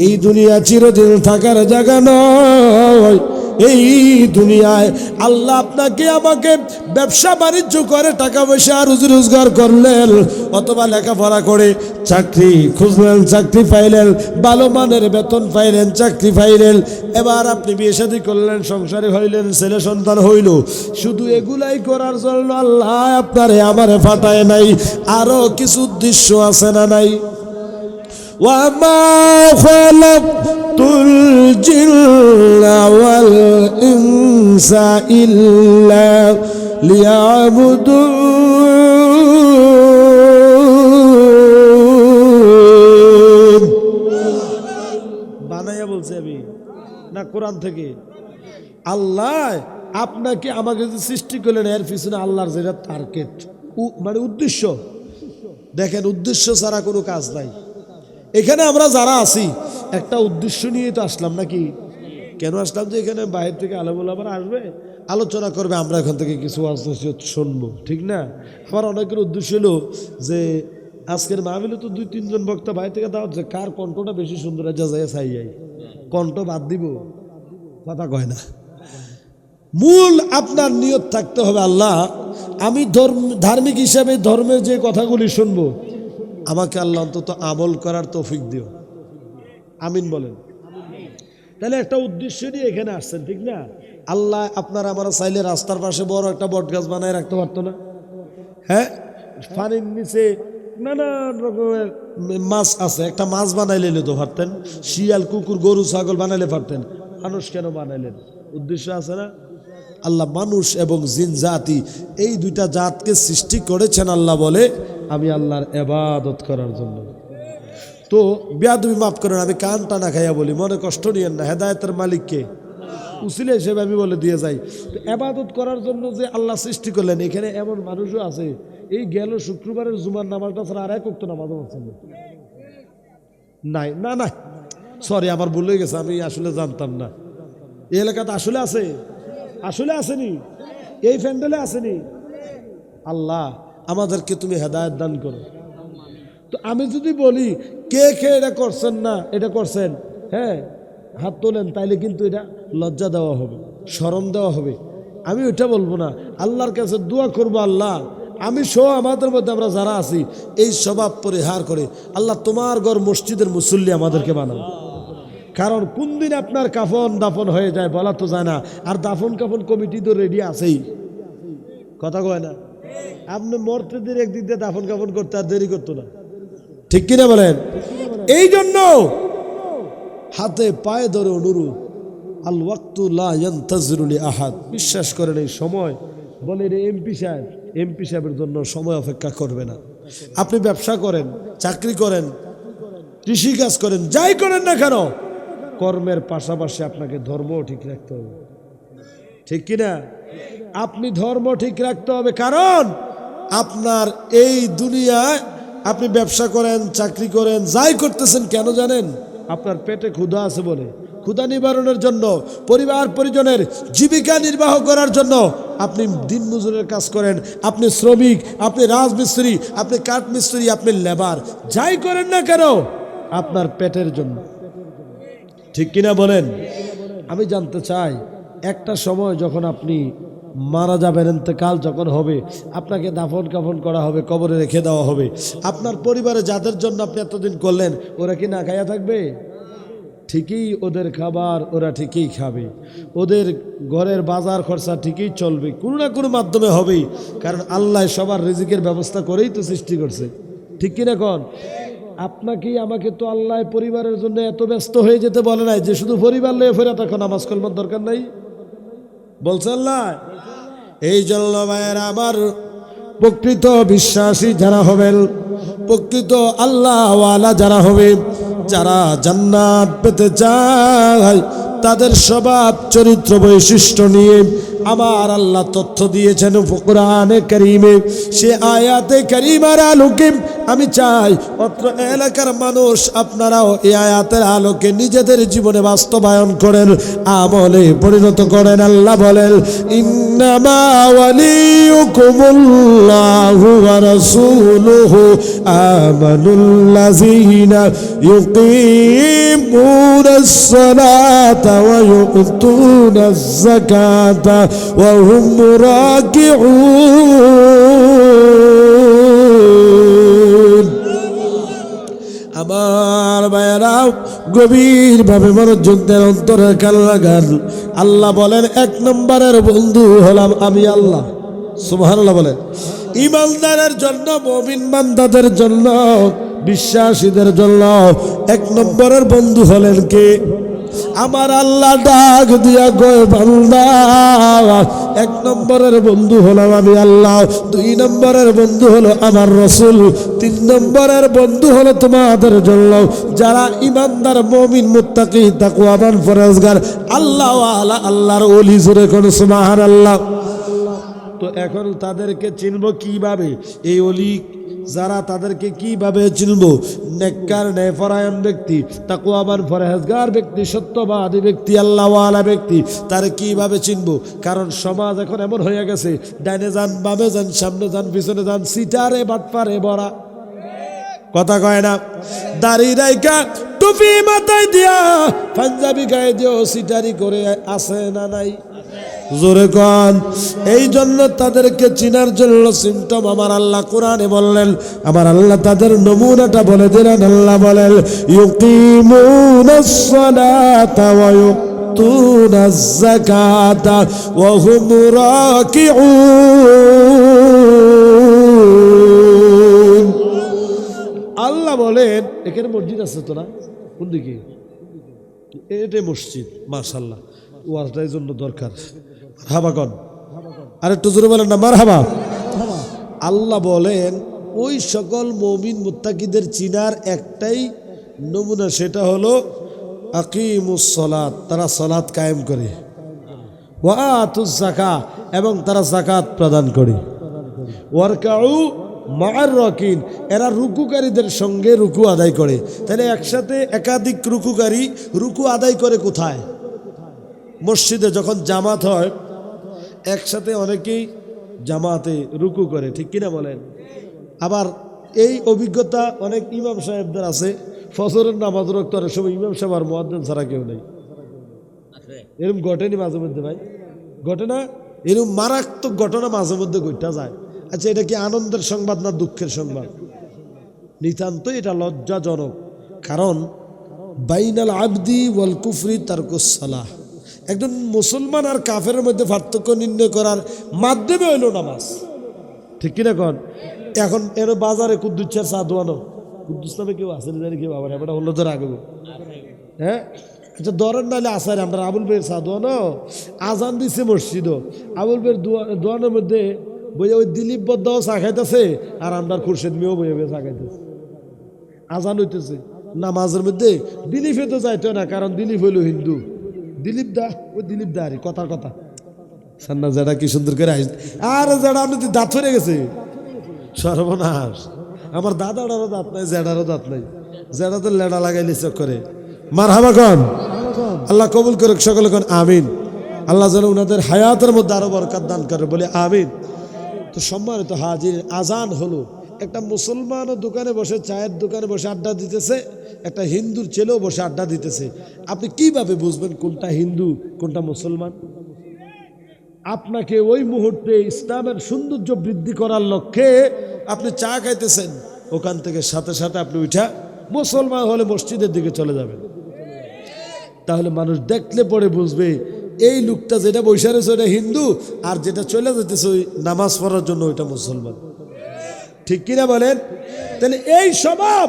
এই দুনিয়া চিরদিন থাকার জায়গা নয়। এই দুনিয়ায় আল্লাহ আপনাকে আমাকে ব্যবসা বাণিজ্য করে টাকা পয়সা রুজি রোজগার করলেন, অথবা লেখাপড়া করে চাকরি খুঁজলেন, চাকরি পাইলেন, ভালো মানের বেতন পাইলেন, চাকরি পাইলেন, এবার আপনি বিয়ে শাদী করলেন, সংসারে হইলেন, ছেলে সন্তান হইল। শুধু এগুলাই করার জন্য আল্লাহ আপনারে আমারে ফাটায় নাই, আরো কিছু উদ্দেশ্য আছে না নাই? وَمَا خَلَقْتُ الْجِنَّ وَالْإِنسَ إِلَّا لِيَعْبُدُونِ বানাইয়া বলছি আমি না কোরআন থেকে? আল্লাহ আপনাকে আমাকে যে সৃষ্টি করলেন, এর পিছনে আল্লাহর যেটা টার্গেট, মানে উদ্দেশ্য, দেখেন উদ্দেশ্য ছাড়া কোনো কাজ নাই। এখানে আমরা যারা আছি একটা উদ্দেশ্য নিয়ে তো আসলাম নাকি? কেন আসলাম? যে এখানে বাইরে থেকে আলেমুলামার আসবে, আলোচনা করবে, আমরা এখান থেকে কিছু শুনবো, ঠিক না? আমার অনেকের উদ্দেশ্য হলো যে আজকের মাহফিলে তো 2-3 জন বক্তা বাইরে থেকে দাও, যে কার কণ্ঠটা বেশি সুন্দর আছে যাই চাই যাই কণ্ঠ বাদ দিব, কথা কয় না। মূল আপনার নিয়ত থাকতে হবে, আল্লাহ আমি ধার্মিক হিসাবে ধর্মের যে কথাগুলি শুনবো, আমাকে আল্লাহ অন্তত আমল করার তৌফিক দিও, আমিন বলেন। তাহলে একটা উদ্দেশ্য নিয়ে এখানে আসছেন, ঠিক না? আল্লাহ আপনারা আমরা চাইলে রাস্তার পাশে বড় একটা বট গাছ বানায় রাখতে পারতো না? হ্যাঁ, পানির নিচে নানান রকমের মাছ আছে, একটা মাছ বানাইলে তো পারতেন, শিয়াল কুকুর গরু ছাগল বানাইলে পারতেন, মানুষ কেন বানাইলেন? উদ্দেশ্য আছে না? আল্লাহ মানুষ এবং জিন জাতি, এই দুইটা জাতকে সৃষ্টি করেছেন আল্লাহ বলে আমি আল্লাহর ইবাদত করার জন্য। তো বেয়াদবি মাফ করেন, আমি কান টানা খাইয়া বলি, মনে কষ্ট নিয়েন না, হেদায়েতের মালিককে উসিলা হিসেবে আমি বলে দিয়ে যাই। তো ইবাদত করার জন্য যে আল্লাহ সৃষ্টি করলেন, এখানে এমন মানুষও আছে এই গেল শুক্রবারের জুমার নামাজটা ছাড়া আর এক ওয়াক্ত নামাজও পড়ছেন নাই। না না সরি, আমার ভুল হয়ে গেছে, আমি আসলে জানতাম না। এই এলাকাতে আসলে আছে, আসলে আসেনি, এই প্যান্ডেলে আসেনি। আল্লাহ আমাদেরকে তুমি হেদায়েত দান করো। তো আমি যদি বলি কে কে এটা করছেন না, এটা করছেন, হ্যাঁ হাত তোলেন, তাইলে কিন্তু এটা লজ্জা দেওয়া হবে, শরম দেওয়া হবে। আমি ওইটা বলবো না, আল্লাহর কাছে দোয়া করবো, আল্লাহ আমি সহ আমাদের মধ্যে আমরা যারা আছি এই স্বভাব পরিহার করে আল্লাহ তোমার ঘর মসজিদের মুসল্লি আমাদেরকে বানাও। কারণ কোন দিন আপনার কাফন দাফন হয়ে যায় বলা তো যায় না, আর দাফন কাফন কমিটি তো রেডি আছেই, কথা কয় না? আপনি মরতে দেরি একদিক দিয়ে দাফন কাফন করতে আর দেরি করতো না, ঠিক কিনা বলেন? এই জন্য হাতে পায়ে ধরে অনুরোধ, আল ওয়াক্তু লা ইয়ানতাজিরু লি আহাদ, বিশ্বাস করেন এই সময়, বলে রে এমপি সাহেবের জন্য সময় অপেক্ষা করবে না। আপনি ব্যবসা করেন, চাকরি করেন, কৃষিকাজ করেন, যাই করেন না কেন, কর্মের পাশাপাশি আপনাকে ধর্মও ঠিক রাখতে হবে, ঠিক কিনা? আপনি ধর্ম ঠিক রাখতে হবে, কারণ আপনার এই দুনিয়ায় আপনি ব্যবসা করেন, চাকরি করেন, যাই করতেছেন কেন জানেন? আপনার পেটে ক্ষুধা আছে বলে, ক্ষুধা নিবারণের জন্য, পরিবার পরিজনের জীবিকা নির্বাহ করার জন্য আপনি দিন মজুরের কাজ করেন, আপনি শ্রমিক, আপনি রাজমিস্ত্রি, আপনি কাঠমিস্ত্রি, আপনি লেবার, যাই করেন না কেন আপনার পেটের জন্য, ঠিক কিনা বলেন? আমি জানতে চাই, একটা সময় যখন আপনি মারা যাবেন, ইন্তেকাল যখন হবে, আপনাকে দাফন কাফন করা হবে, কবরে রেখে দেওয়া হবে, আপনার পরিবারে যাদের জন্য আপনি এতদিন করলেন, ওরা কি না খাইয়া থাকবে? ঠিকই ওদের খাবার ওরা ঠিকই খাবে, ওদের ঘরের বাজার খরচা ঠিকই চলবে, কোনো না কোনো মাধ্যমে হবেই, কারণ আল্লাহ সবার রিজিকের ব্যবস্থা করেই তো সৃষ্টি করছে, ঠিক কিনা কন? আপনাকে আমাকে তো আল্লাহ পরিবারের জন্য এত ব্যস্ত হয়ে যেতে বলে নাই যে শুধু পরিবার লয়ে ফেরা তখন নামাজ কলমার দরকার নাই, বলছে আল্লাহ। এই জন্য ভাইয়েরা আমার, প্রকৃত বিশ্বাসী যারা হবেন, প্রকৃত আল্লাহওয়ালা যারা হবে, যারা জান্নাত পেতে চায়, তাদের স্বভাব চরিত্র বৈশিষ্ট্য নিয়ে আমার আল্লাহ তথ্য দিয়েছেন কোরআনে কারীমে। সে আয়াতে কারীমার আলোকে আমি চাই অত্র এলাকার মানুষ আপনারাও এই আয়াতের আলোকে নিজেদের জীবনে বাস্তবায়ন করেন, আমলে পরিণত করেন। আল্লাহ বলেন, ইন্নামা ওয়ালিয়ুকুমুল্লাহু ওয়া রাসূলুহু আমানুল্লাযীনা ইউকিমুনাস সালাতা ওয়া ইউতুনাজ যাকাতা ওয়া হুম রাকিউন। আমার ভাইয়েরা গভীরভাবে মনোযোগ দেন, অন্তরের কান লাগান। আল্লাহ বলেন, এক নম্বরের বন্ধু হলাম আমি আল্লাহ। সুবহানাল্লাহ বলেন। ঈমানদারের জন্য, মুমিন বান্দাদের জন্য, বিশ্বাসীদের জন্য এক নম্বরের বন্ধু হলেন কে? আমার আল্লাহ ডাক দিয়া কয়, বান্দা এক নম্বরের বন্ধু হলাম আমি আল্লাহ, দুই নম্বরের বন্ধু হলো আমার রাসূল, তিন নম্বরের বন্ধু হলো তোমাদের জন্য যারা ঈমানদার, মুমিন, মুত্তাকি, তাকওয়াবান, পরহেজগার, আল্লাহ ওয়ালা, আল্লাহর ওলি। জোরে কোন সুবহানাল্লাহ। তো এখন তাদেরকে চিনব কিভাবে? এই ওলি যারা, তাদেরকে কিভাবে চিনব? নেককার, ন্যায়পরায়ণ ব্যক্তি, তাকওয়াবান, পরহেজগার ব্যক্তি, সত্যবাদী ব্যক্তি, আল্লাহওয়ালা ব্যক্তি, তার কিভাবে চিনব? কারণ সমাজ এখন এমন হয়ে গেছে, ডাইনে যান, বামে যান, সামনে যান, পিছনে যান, সিটারে বাটপারে ভরা। কথা কয় না? দাড়ি রাইকা, টুপি মাথায় দিয়া, পাঞ্জাবি গায়ে দিয়েও সিটারি করে আছে না নাই? জোরে কন। এই জন্য তাদেরকে চিনার জন্য সিমটম আমার আল্লাহ কোরআনে বললেন, আমার আল্লাহ তাদের নমুনাটা বলে দিলেন। আল্লাহ বলেন, ইউকিমুনাস সালাতা ওয়া ইউতুনাজ যাকাতা ওয়া হুম রাকিউন। আল্লাহ বলেন, এখানে মসজিদ আছে তো না? কোন দিকে? এটাই মসজিদ। মাশাআল্লাহ, ওয়াজটার জন্য দরকার। হাবাগন আর একটু জোরে বলেন না মারহাবা। আল্লাহ বলেন, ওই সকল মুমিন মুত্তাকিদের চিনার একটাই নমুনা, সেটা হলো আকিমুস সালাত, তারা সালাত কায়েম করে, ওয়া আতুজ যাকাত, এবং তারা যাকাত প্রদান করে, ওয়ারকাউ মা'আর রাকিন, এরা রুকুকারীদের সঙ্গে রুকু আদায় করে। তাহলে একসাথে একাধিক রুকুকারী রুকু আদায় করে কোথায়? মসজিদে যখন জামাত হয়, একসাথে অনেকেই জামাতে রুকু করে, ঠিক কিনা বলেন? আবার এই অভিজ্ঞতা অনেক ইমাম সাহেবদের আছে, ফজরের নামাজ রক্ত অনেক সময় ইমাম সাহেব আর মুয়াজ্জিন ছাড়া কেউ নেই। এরকম ঘটেনি মাঝে মধ্যে? ভাই ঘটে না? এরকম মারাত্মক ঘটনা মাঝে মধ্যে ঘটতে যায়। আচ্ছা, এটা কি আনন্দের সংবাদ না দুঃখের সংবাদ? নিতান্ত এটা লজ্জাজনক। কারণ বাইনাল আবদি ওয়াল কুফরি তারকুস সালাহ, একজন মুসলমান আর কাফেরের মধ্যে পার্থক্য নির্ণয় করার মাধ্যমে হইল নামাজ, ঠিক কিনা কন? এখন এর বাজারে কুদ্দুসের চা দোয়ানো, কুদ্দুস নামে কেউ আসেন জানি, কেউ আবার এবার হলো ধরে আগে। হ্যাঁ, আচ্ছা ধরেন নাহলে আসার আমরা আবুল ভাইয়ের চা দোয়ানো, আজান দিচ্ছে মসজিদ, আবুল ভাইয়ের দোয়ানোর মধ্যে বইয়া ওই দিলীপ বদ্দাও চা খাইতেছে, আর আমরা খুরশেদ মেয়েও বইয়া বইয়া চা খাইতেছে, আজান হইতেছে। নামাজের মধ্যে দিলীপে তো যাইতো না, কারণ দিলীপ হইল হিন্দু। দিলীপ দা, ওই দিলীপ দা আরে কথার কথা সান্না যারা কি সুন্দর করে আস, আর যারা আপনি দাঁত ফেরে গেছে, সর্বনাশ। আমার দাদারও দাঁত নাই, জেডারও দাঁত নাই, জেডা তো লেডা লাগাইলে চোখ করে। মারহাবা কন। আল্লাহ কবুল করে, সকলে কন আমিন। আল্লাহ যেন ওনাদের হায়াতের মধ্যে আরো বরকত দান করে, বলে আমিন। তো সম্মানিত হাজির, আজান হলো। একটা মুসলমানও দোকানে বসে, চায়ের দোকানে বসে আড্ডা দিতেছে, একটা হিন্দুর ছেলেও বসে আড্ডা দিতেছে। আপনি কিভাবে বুঝবেন কোনটা হিন্দু কোনটা মুসলমান? আপনাকে ওই মুহূর্তে ইসলামের সৌন্দর্য বৃদ্ধি করার লক্ষ্যে আপনি চা খাইতেছেন, ওখান থেকে সাথে সাথে আপনি উঠা মুসলমান হলে মসজিদের দিকে চলে যাবেন। তাহলে মানুষ দেখলে পরে বুঝবে এই লোকটা যেটা বসে রয়েছে ওটা হিন্দু, আর যেটা চলে যেতেছে ওই নামাজ পড়ার জন্য ওইটা মুসলমান, ঠিক কিনা বলেন? তাহলে এই স্বভাব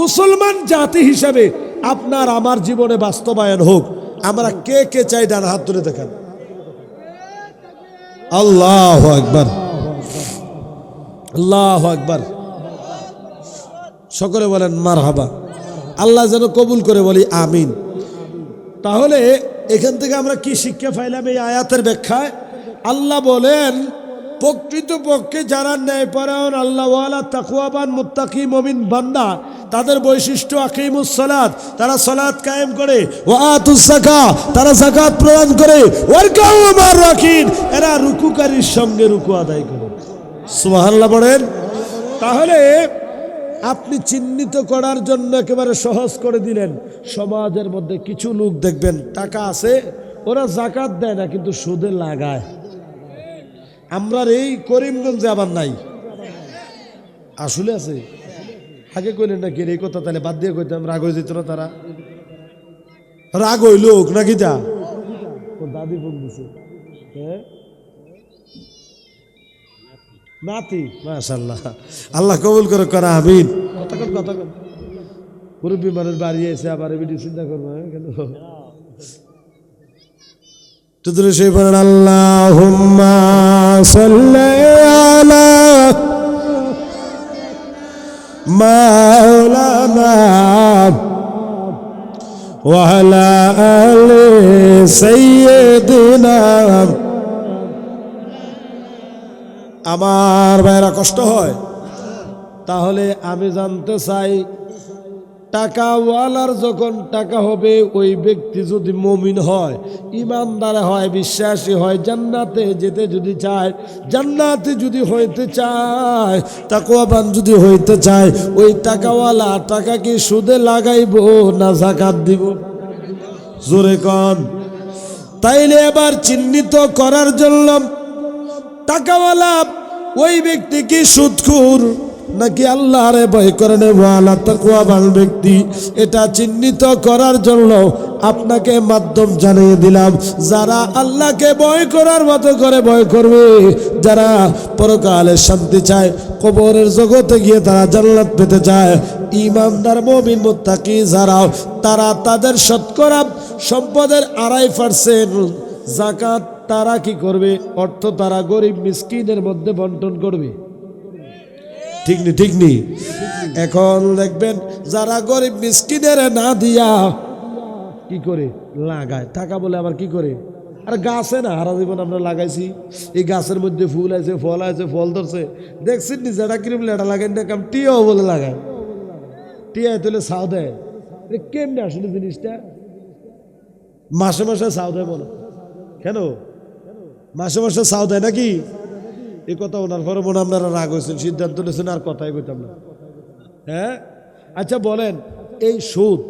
মুসলমান জাতি হিসাবে আপনার আমার জীবনে বাস্তবায়ন হোক। আমরা কে কে চাই? ডান হাত তুলে দেখান। আল্লাহু আকবার, আল্লাহু আকবার। সকলে বলেন মারহাবা। আল্লাহ যেন কবুল করে, বলি আমিন। তাহলে এখান থেকে আমরা কি শিক্ষা পাইলাম এই আয়াতের ব্যাখ্যায়? আল্লাহ বলেন প্রকৃতপক্ষে যারা ন্যায়পরায়ণ আল্লাহওয়ালা তাকওয়াবান মুত্তাকি মুমিন বান্দা, তাদের বৈশিষ্ট্য আকিমুস সালাত, তারা সালাত কায়েম করে, ওয়া আতুস যাকাত, তারা যাকাত প্রদান করে, ওয়ারকাউ মা'র রাকিন, এরা রুকুকারীর সঙ্গে রুকু আদায় করে। সুবহানাল্লাহ বলেন। তাহলে আপনি চিহ্নিত করার জন্য একেবারে সহজ করে দিলেন। সমাজের মধ্যে কিছু লোক দেখবেন টাকা আছে, ওরা যাকাত দেয় না কিন্তু সুদে লাগায়। আমরা এই করিমগঞ্জে আবার নাই, আসলে আছে। আগে কইলেন নাকি এই কথা, তাহলে বাদ দিয়ে কইতাম, রাগ হয়ে যেত না তারা? রাগ হইল নাকি? যা দাদি ফোন দিছে, হ্যাঁ নাতি, মাশাআল্লাহ, আল্লাহ কবুল করে করা, আমিন। কথা কন মুরব্বী মানুষ বাড়ি এসে আবার ভিডিও চিন্তা করবো কেন? তুদরে সেই বলেন আল্লাহুম্মা সাল্লি আলা মাওলানা ওয়া আলা আলি সাইয়্যিদিনা। আমার ভাইরা কষ্ট হয়, তাহলে আমি জানতে চাই, টাকাওয়ালার যখন টাকা হবে, ওই ব্যক্তি যদি মুমিন হয়, ইমানদার হয়, বিশ্বাসী হয়, জান্নাতে যেতে যদি চায়, জান্নাতে যদি হইতে চায়, তাকওয়াবান যদি হইতে চায়, ওই টাকাওয়ালা টাকা কি সুদে লাগাইব না যাকাত দিব? জোরে কন। তাইলে এবার চিহ্নিত করার জন্য টাকাওয়ালা ওই ব্যক্তি কি সুদখোর নাকি আল্লাহরে ভয় করে নেওয়ালা তাকওয়াবান ব্যক্তি, এটা চিহ্নিত করার জন্য আপনাকে মাধ্যম জানিয়ে দিলাম। যারা আল্লাহকে ভয় করার মতো করে ভয় করবে, যারা পরকালে শান্তি চায়, কবরের জগতে গিয়ে তারা জান্নাত পেতে চায়, ঈমানদার মুমিন মুত্তাকি যারা, তারা তাদের শতকরা সম্পদের 2.5% যাকাত তারা কি করবে? অর্থ তারা গরিব মিসকিনের মধ্যে বন্টন করবে। ঠিক নি? ঠিক নি? এখন দেখবেন যারা গরিব মিসকিনের না দিয়া কি করে লাগায়, টাকা বলে আবার কি করে, আর গাছে না হারা জীবন আমরা লাগাইছি, এই গাছের মধ্যে ফুল আছে, ফল আছে, ফল ধরছে, দেখছেন নি? যেটা কিরম লেটা লাগাই না, কাম টিয়াও বলে লাগায়, টিয়া তুলে ছাও দেয়। কেমনে আসলে জিনিসটা? মাসে মাসে ছাও দেয় বলো কেন? মাসে মাসে ছাও দেয় নাকি? এই কথা ওনার পরে মনে আপনারা রাগ হয়েছেন, সিদ্ধান্ত নিয়েছেন আর কথাই কইতাম না। হ্যাঁ আচ্ছা বলেন, এই সুদ,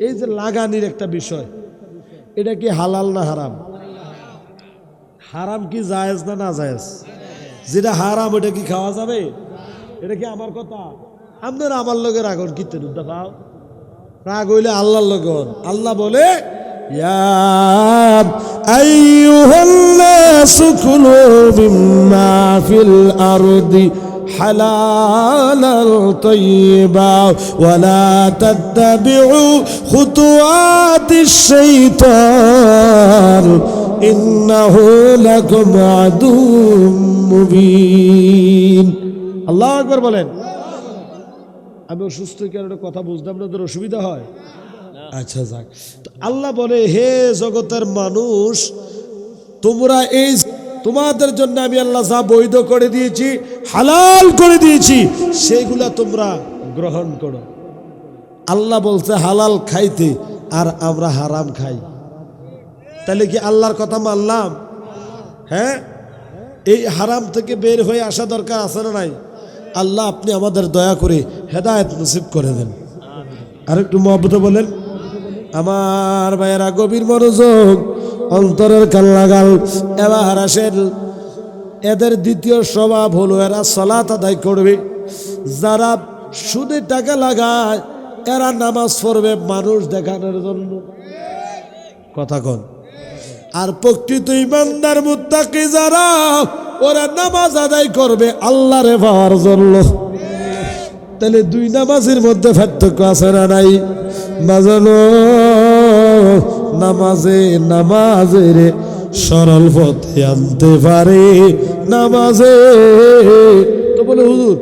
এই যে লাগানির একটা বিষয়, এটা কি হালাল না হারাম? হারাম কি জায়েজ না না জায়েজ? যেটা হারাম ওটা কি খাওয়া যাবে? এটা কি আমার কথা? আপনারা আমার লগে রাগন কিতে দেখাও, রাগ হইলে আল্লাহর লগন। আল্লাহ বলে ইয়া আইয়ুহান্নাসু কুলু মিম্মা ফিল আরদি হালালান তাইয়্যিবা ওয়া লা তাত্তাবিউ খুতুওয়াতিশ শাইতান ইন্নাহু লাকুম আদুউম মুবিন। আল্লাহু আকবার বলেন। আমি অসুস্থ কারণে কথা বুঝলাম না, তোর অসুবিধা হয়? আচ্ছা যাক। আল্লাহ বলে, হে জগতের মানুষ, তোমরা এই তোমাদের জন্য আমি আল্লাহ যা বৈধ করে দিয়েছি, হালাল করে দিয়েছি, সেইগুলা তোমরা গ্রহণ করো। আল্লাহ বলছে হালাল খাইতে, আর আমরা হারাম খাই, তাহলে কি আল্লাহর কথা মানলাম? হ্যাঁ, এই হারাম থেকে বের হয়ে আসা দরকার আছে না নাই? আল্লাহ আপনি আমাদের দয়া করে হেদায়েত নসিব করে দেন। আর একটু মহব্বতে বলেন। আমার ভাইয়েরা গভীর মনোযোগ, অন্তরের কান লাগাল। এবার আসেন, এদের দ্বিতীয় স্বভাব হলো এরা সালাত আদায় করবে। যারা সুদে টাকা লাগায়, এরা নামাজ পড়বে মানুষ দেখানোর জন্য। কথা কন। আর প্রকৃত ইমানদার মুত্তাকি যারা, ওরা নামাজ আদায় করবে আল্লাহরে পাওয়ার জন্য। তাহলে দুই নামাজের মধ্যে পার্থক্য আছে না নাই? বাজানো নামাজের সরল পথে আনতে পারে, নামাজে তো বলে হুজুর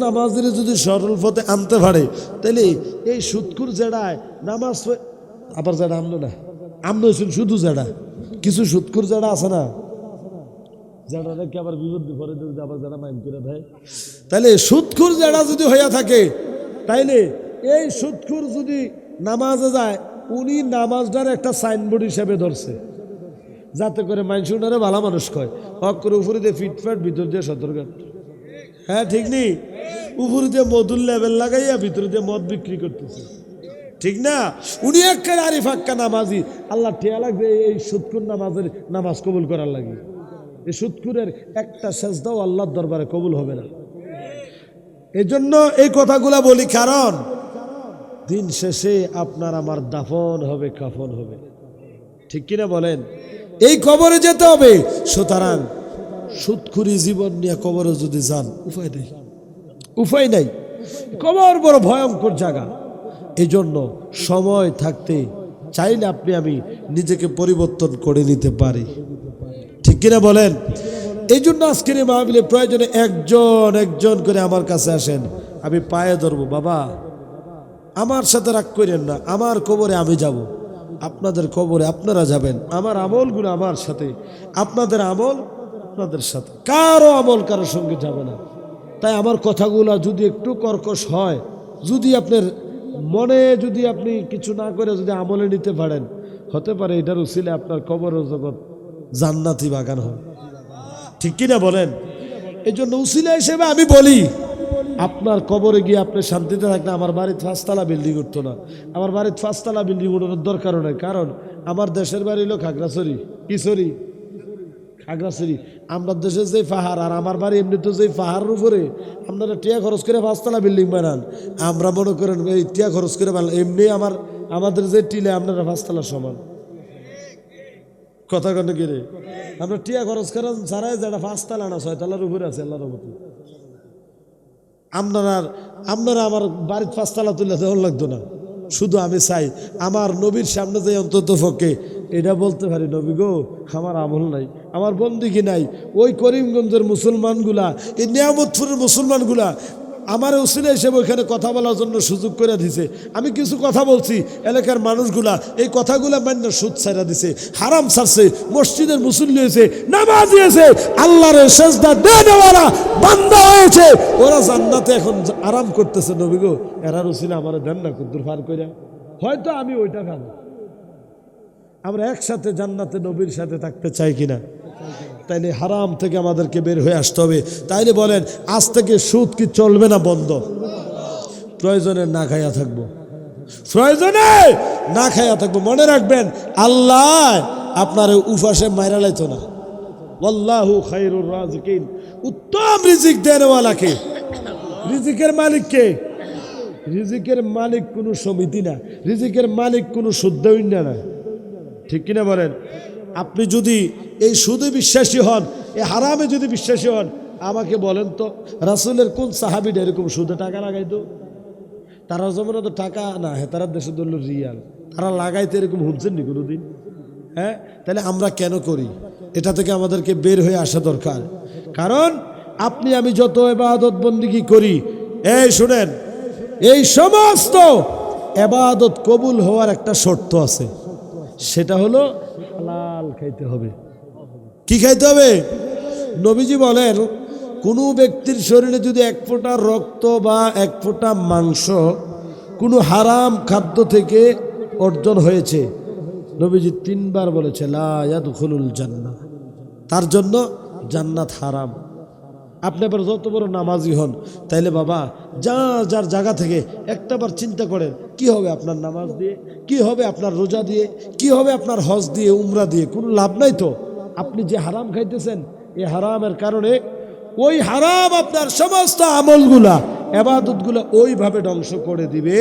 নামাজের যদি সরল পথে আনতে পারে, তাহলে এই সুদখোর জেড়ায় নামাজ আবার যারা আমলো না, আমলো শুধু যারা কিছু সুদখোর যারা আছে না, যারা নাকি আবার বিপদ বিপরে যদি আবার যারা মাইন্ড করে দেয়, তাইলে সুদখোর যারা যদি হইয়া থাকে, তাইলে এই সুদখোর যদি নামাজে যায়, উনি নামাজটার একটা সাইনবোর্ড হিসেবে ধরছে, যাতে করে মানুষ উনারে ভালো মানুষ কয়। হক করে উপরে দিয়ে ফিটফাট, ভিতর দিয়ে সতর্ক। হ্যাঁ ঠিক নেই, উপরে দিয়ে মধুর লেভেল লাগাইয়া ভিতরে দিয়ে মদ বিক্রি করতেছে, ঠিক না? উনি একটা আরিফ আক্কা নামাজি, আল্লাহ ঠেয়া লাগবে এই সুদখোর নামাজের নামাজ কবুল করার লাগে। এই সুদখোরের একটা সেজদাও আল্লাহর দরবারে কবুল হবে না। এই জন্য এই কথাগুলা বলি, কারণ দিন শেষে আপনার আমার দাফন হবে, কাফন হবে, ঠিক কিনা বলেন? এই কবরে যেতে হবে। সুতরাং সুদখুরি জীবন নিয়ে কবরে যদি যান, উপায় নেই, উপায় নাই। কবর বড় ভয়ঙ্কর জায়গা। এই জন্য সময় থাকতে চাইলে আপনি আমি নিজেকে পরিবর্তন করে নিতে পারি, ঠিক কিনা বলেন? এই জন্য আজকের এই মাহফিলে প্রয়োজনে একজন একজন করে আমার কাছে আসেন, আমি পায়ে ধরবো। বাবা, আমার সাথে রাগ করেন না, আমার কবরে আমি যাব, আপনাদের কবরে আপনারা যাবেন। আমার আমলগুলো আমার সাথে, আপনাদের আমল আপনাদের সাথে, কারো আমল কারোর সঙ্গে যাবে না। তাই আমার কথাগুলো যদি একটু কর্কশ হয়, যদি আপনার মনে যদি আপনি কিছু না করে যদি আমলে নিতে পারেন, হতে পারে এটার উসিলে আপনার কবর জগৎ জান্নাতি বাগান হয়, ঠিক কিনা বলেন? এই জন্য উসিলা হিসেবে আমি বলি, আপনার কবরে গিয়ে আপনি শান্তিতে থাকলে আমার বাড়িতে 5 তলা বিল্ডিং উঠতো না। আমার বাড়িতে 5 তলা বিল্ডিং উঠানোর দরকারও নেই, কারণ আমার দেশের বাড়ি হলো খাগড়াছড়ি। কি সরি? খাগড়াছড়ি। আমরা দেশের যে পাহাড়, আর আমার বাড়ি এমনি তো যে পাহাড়ের উপরে, আপনারা টিয়া খরচ করে 5 তলা বিল্ডিং বানান, আমরা মনে করেন এই টিয়া খরচ করে বানান। এমনি আমাদের যে টিলে আপনারা 5 তলার সমান। কথা কেন কিরে? আমরা টিয়া খরচ করেন ছাড়াই যেটা 5 তলা না 6 তলার উপরে আছে আল্লাহর মতো। আপনারা আমার বাড়ির 5 তলা তুলে দেওয়ার লাগতো না। শুধু আমি চাই আমার নবীর সামনে যে অন্তত পক্ষে এটা বলতে পারি, নবী গো, আমার আমল নাই, আমার বন্দিগি নাই। ওই করিমগঞ্জের মুসলমানগুলা, এই নিয়ামতপুরের মুসলমানগুলা আমার উসিলা হিসেবে ওইখানে কথা বলার জন্য সুযোগ করে দিছে। আমি কিছু কথা বলছি, এলাকার মানুষগুলা এই কথাগুলা মান্য সুদ ছাড়া দিছে, হারাম ছাড়ছে, মসজিদের মুসল্লি হয়েছে, নামাজ দিয়েছে, আল্লাহর সেজদা দেওয়ারা বান্দা হয়েছে, ওরা জান্নাতে এখন আরাম করতেছে। নবী গো, এরার উসিলা আমার দেন না কুদ্দুর পার করে, হয়তো আমি ওইটা খাবো। আমরা একসাথে জান্নাতে নবীর সাথে থাকতে চাই কিনা? তাইলে হারাম থেকে আমাদেরকে বের হয়ে আসতে হবে। তাইলে বলেন, আজ থেকে সুদ কি চলবে না বন্ধ? প্রয়োজনে না খাইয়া থাকবো, প্রয়োজনে না খাইয়া থাকবো। মনে রাখবেন, আল্লাহ আপনার উপাসে মাইরা লাইতো না। আল্লাহু খায়রুর রাজিকিন, উত্তম রিজিক দেনওয়ালাকে। রিজিকের মালিক কে? রিজিকের মালিক কোনো সমিতি না, রিজিকের মালিক কোনো সুদ্দইন্না না, ঠিক কিনা বলেন? আপনি যদি এই সুদে বিশ্বাসী হন, এই হারামে যদি বিশ্বাসী হন, আমাকে বলেন তো রাসূলের কোন সাহাবীটা এরকম সুদে টাকা লাগাইতো? তারা যেমন তো টাকা না, হ্যাঁ তারা দেশে ধরল রিয়াল, তারা লাগাইতে এরকম শুনছেন নি কোনোদিন? হ্যাঁ, তাহলে আমরা কেন করি? এটা থেকে আমাদেরকে বের হয়ে আসা দরকার। কারণ আপনি আমি যত ইবাদত বন্দেগী করি, এই শুনেন, এই সমস্ত ইবাদত কবুল হওয়ার একটা শর্ত আছে, সেটা হলো হালাল খাইতে হবে। কি খাইতে হবে? নবীজি বলেন, কোনো ব্যক্তির শরীরে যদি 1 ফোঁটা রক্ত বা 1 ফোঁটা মাংস কোনো হারাম খাদ্য থেকে অর্জন হয়েছে, নবীজি 3 বার বলেছে লা ইয়াদখুলুল জান্নাহ, তার জন্য জান্নাত হারাম। আপনি আবার যত বড় নামাজি হন, তাইলে বাবা যার জায়গা থেকে একটাবার চিন্তা করেন, কি হবে আপনার নামাজ দিয়ে, কি হবে আপনার রোজা দিয়ে, কি হবে আপনার হজ দিয়ে, উমরা দিয়ে? কোনো লাভ নাই তো। আপনি যে হারাম খাইতেছেন, এই হারামের কারণে ওই হারাম আপনার সমস্ত আমলগুলা, ইবাদতগুলা ওইভাবে ধ্বংস করে দিবে,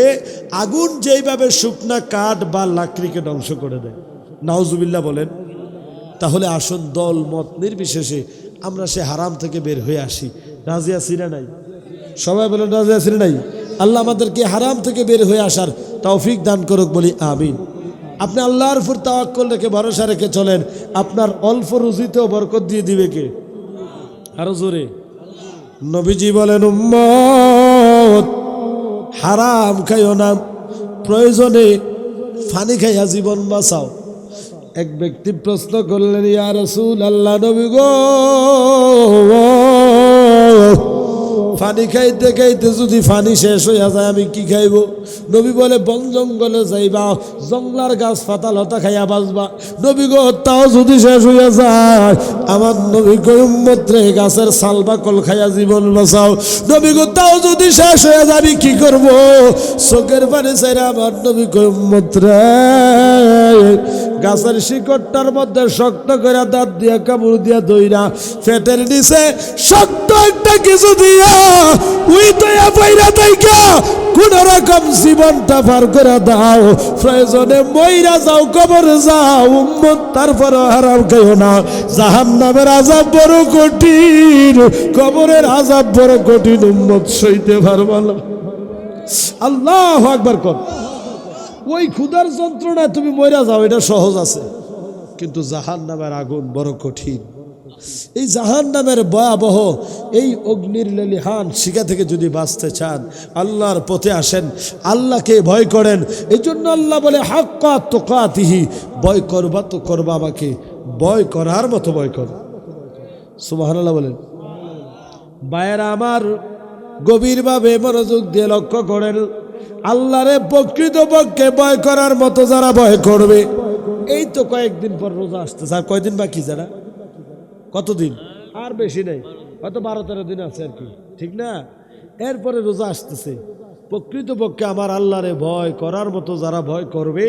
আগুন যেইভাবে শুকনা কাঠ বা লাকড়িকে ধ্বংস করে দেয়। নাউজুবিল্লাহ বলেন। তাহলে আসুন দল মত নির্বিশেষে আমরা সে হারাম থেকে বের হয়ে আসি। রাজি আছি না নাই? সবাই বলেন রাজি আছি না নাই? আল্লাহ আমাদেরকে হারাম থেকে বের হয়ে আসার তৌফিক দান করুক, বলি আমিন। আপনি আল্লাহর উপর তাওয়াক্কুল রেখে ভরসা রেখে চলেন, আপনার অল্প রুজিতেও বরকত দিয়ে দিবে কে? আরো জোরে। নবীজি বলেন, উম্মত হারাম খাইও না, প্রয়োজনে পানি খাইয়া জীবন বাঁচাও। এক ব্যক্তি প্রশ্ন করলেন, ইয়া রাসূলুল্লাহ, নবী গো, পানি খাইতে খাইতে যদি পানি শেষ হইয়া যায় আমি কি খাইব? নবী বলে, বন জঙ্গলে যাইবা, জঙ্গলার গাছ পাতা লতা খাইয়া বাঁচবা। নবী গো, তাও যদি শেষ হইয়া যায়, আমার নবী কই উম্মত রে, গাছের ছাল বাকল খাইয়া জীবন বাঁচাও। নবী গো, তাও যদি শেষ হইয়া যায় আমি কি করব? চোখের পানি ছাইরা আমার নবী কই উম্মত রে, গাছের শিকড়টার মধ্যে শক্ত করে দাঁত দিয়া কামড় দিয়া দইরা পেটের নিচে শক্ত একটা কিছু দিয়া উই দয়া পাইরা তাইকা কোন রকম জীবনটা পার করে দাও। প্রয়োজনে মইরা যাও, কবরে যাও উম্মত, তারপর হারাম খাইও না। জাহান্নামের আযাব বড় কঠিন, কবরের আযাব বড় কঠিন, উম্মত সইতে পারবা না। আল্লাহু আকবার কর। ওই ক্ষুধার যন্ত্রণায় তুমি মইরা যাও, এটা সহজ আছে, কিন্তু জাহান্নামের আগুন বড় কঠিন। এই জাহান্নামের ভয়াবহ এই অগ্নির লেলিহান শিখা থেকে যদি বাঁচতে চান, আল্লাহর পথে আসেন, আল্লাহকে ভয় করেন। এই জন্য আল্লাহ বলে, হাক্কা তুকাতিহি, ভয় করবা তো করবা আমাকে, ভয় করার মতো ভয় কর। সুবহানাল্লাহ বলেন। ভাইয়েরা আমার, গভীরভাবে মনোযোগ দিয়ে লক্ষ্য করেন, আল্লাহরে প্রকৃতপক্ষে ভয় করার মতো যারা ভয় করবে, এই তো কয়েকদিন পর রোজা আসতেছে। আর কয়দিন বাকি যারা, কতদিন? আর বেশি নেই, হয়তো 12-13 দিন আছে আর কি, ঠিক না? এরপরে রোজা আসতেছে। প্রকৃতপক্ষে আমার আল্লাহরে ভয় করার মতো যারা ভয় করবে,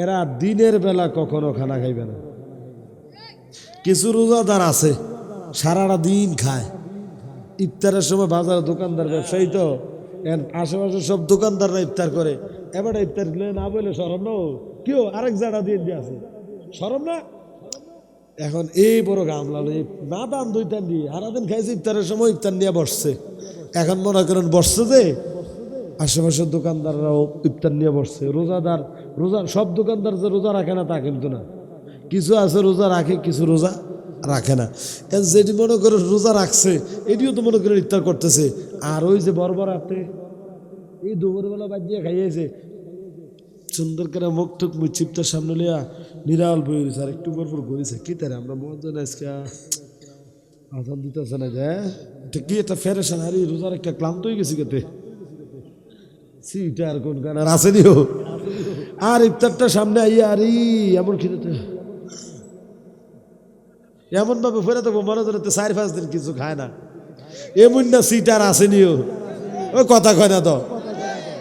এরা দিনের বেলা কখনো খানা খাইবে না। কিছু রোজাদার আছে সারাটা দিন খায়, ইফতারের সময় বাজার দোকানদার ব্যবসায়ী তো, এর আশেপাশে সব দোকানদাররা ইফতার করে, এবার ইফতার না বলে শরম না, কেউ আরেক জায়গা দিয়ে দিয়ে আছে, শরম না? এখন এই বড় গামলা না দান 2 টান দিয়ে সারাদিন খাইছে, ইফতারের সময় ইফতার নিয়ে বসছে। এখন মনে করেন বসছে যে আশেপাশের দোকানদাররাও ইফতার নিয়ে বসছে। রোজাদার, রোজা সব দোকানদার যে রোজা রাখে না তা কিন্তু না, কিছু আছে রোজা রাখে, কিছু রোজা রাখে না। যেটি মনে করে রোজা রাখছে এটিও তো মনে করে ইফতার করতেছে। আর ওই যে বরবরাতে এই দুপুরবেলা বাদ দিয়ে খাইয়েছে, সুন্দর করে মুখ টুক চিপটার সামনে লিয়া নিরাল বই রয়েছে, আর একটু পর ঘুরেছে কি তারে আমরা মজা না আজকে আজান দিতেছে না যে এটা কি একটা ফেরেশান, আর রোজার একটা ক্লান্ত হয়ে গেছি কেতে সিটা আর কোন গান আর আসেনিও। আর ইফতারটা সামনে আইয়া আর এমন খিদেতে এমন ভাবে ফেরে থাকবো মনে হচ্ছে 4-5 দিন কিছু খায় না, এমন না সিটা আর আসেনিও, ওই কথা কয় না তো।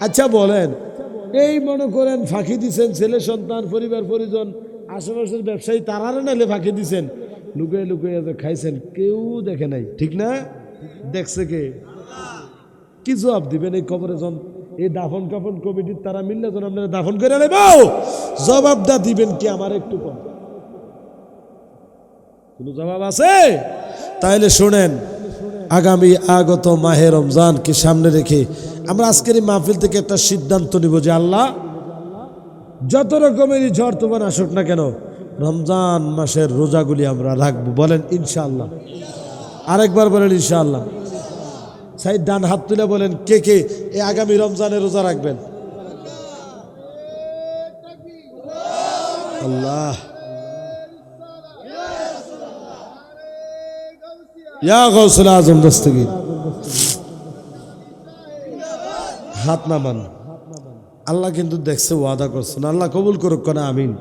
আচ্ছা বলেন, এই মনে করেন ফাঁকি দিছেন ছেলে সন্তান পরিবার পরিজন আশেপাশের ব্যবসায়ী, তারারে নাইলে ফাঁকি দিছেন, লুকিয়ে লুকিয়ে খাইছেন, কেউ দেখে নাই, ঠিক না? দেখছে কে? কি জবাব দিবেন এই কবরে জন? এই দাফন কাফন কমিটির তারা মিললে জন আপনারা দাফন করে নেব, জবাবটা দিবেন কি? আমার একটু কম কোনো জবাব আছে? তাইলে শোনেন, আগামী আগত মাহে রমজানকে সামনে রেখে আমরা আজকের এই মাহফিল থেকে একটা সিদ্ধান্ত নিব যে আল্লাহ যত রকমেরই ঝড় তুফান আসুক না কেন, রমজান মাসের রোজাগুলি আমরা রাখবো। বলেন ইনশাআল্লাহ। আরেকবার বলেন ইনশাআল্লাহ। সাইড ডান হাত তুলে বলেন কে কে এই আগামী রমজানের রোজা রাখবেন? আল্লাহ, ইয়া গাউসুল আজম দস্তগীর, হাত নামান। আল্লাহ কিন্তু দেখছে, ওয়াদা করছেন, আল্লাহ কবুল করুক না, আমিন।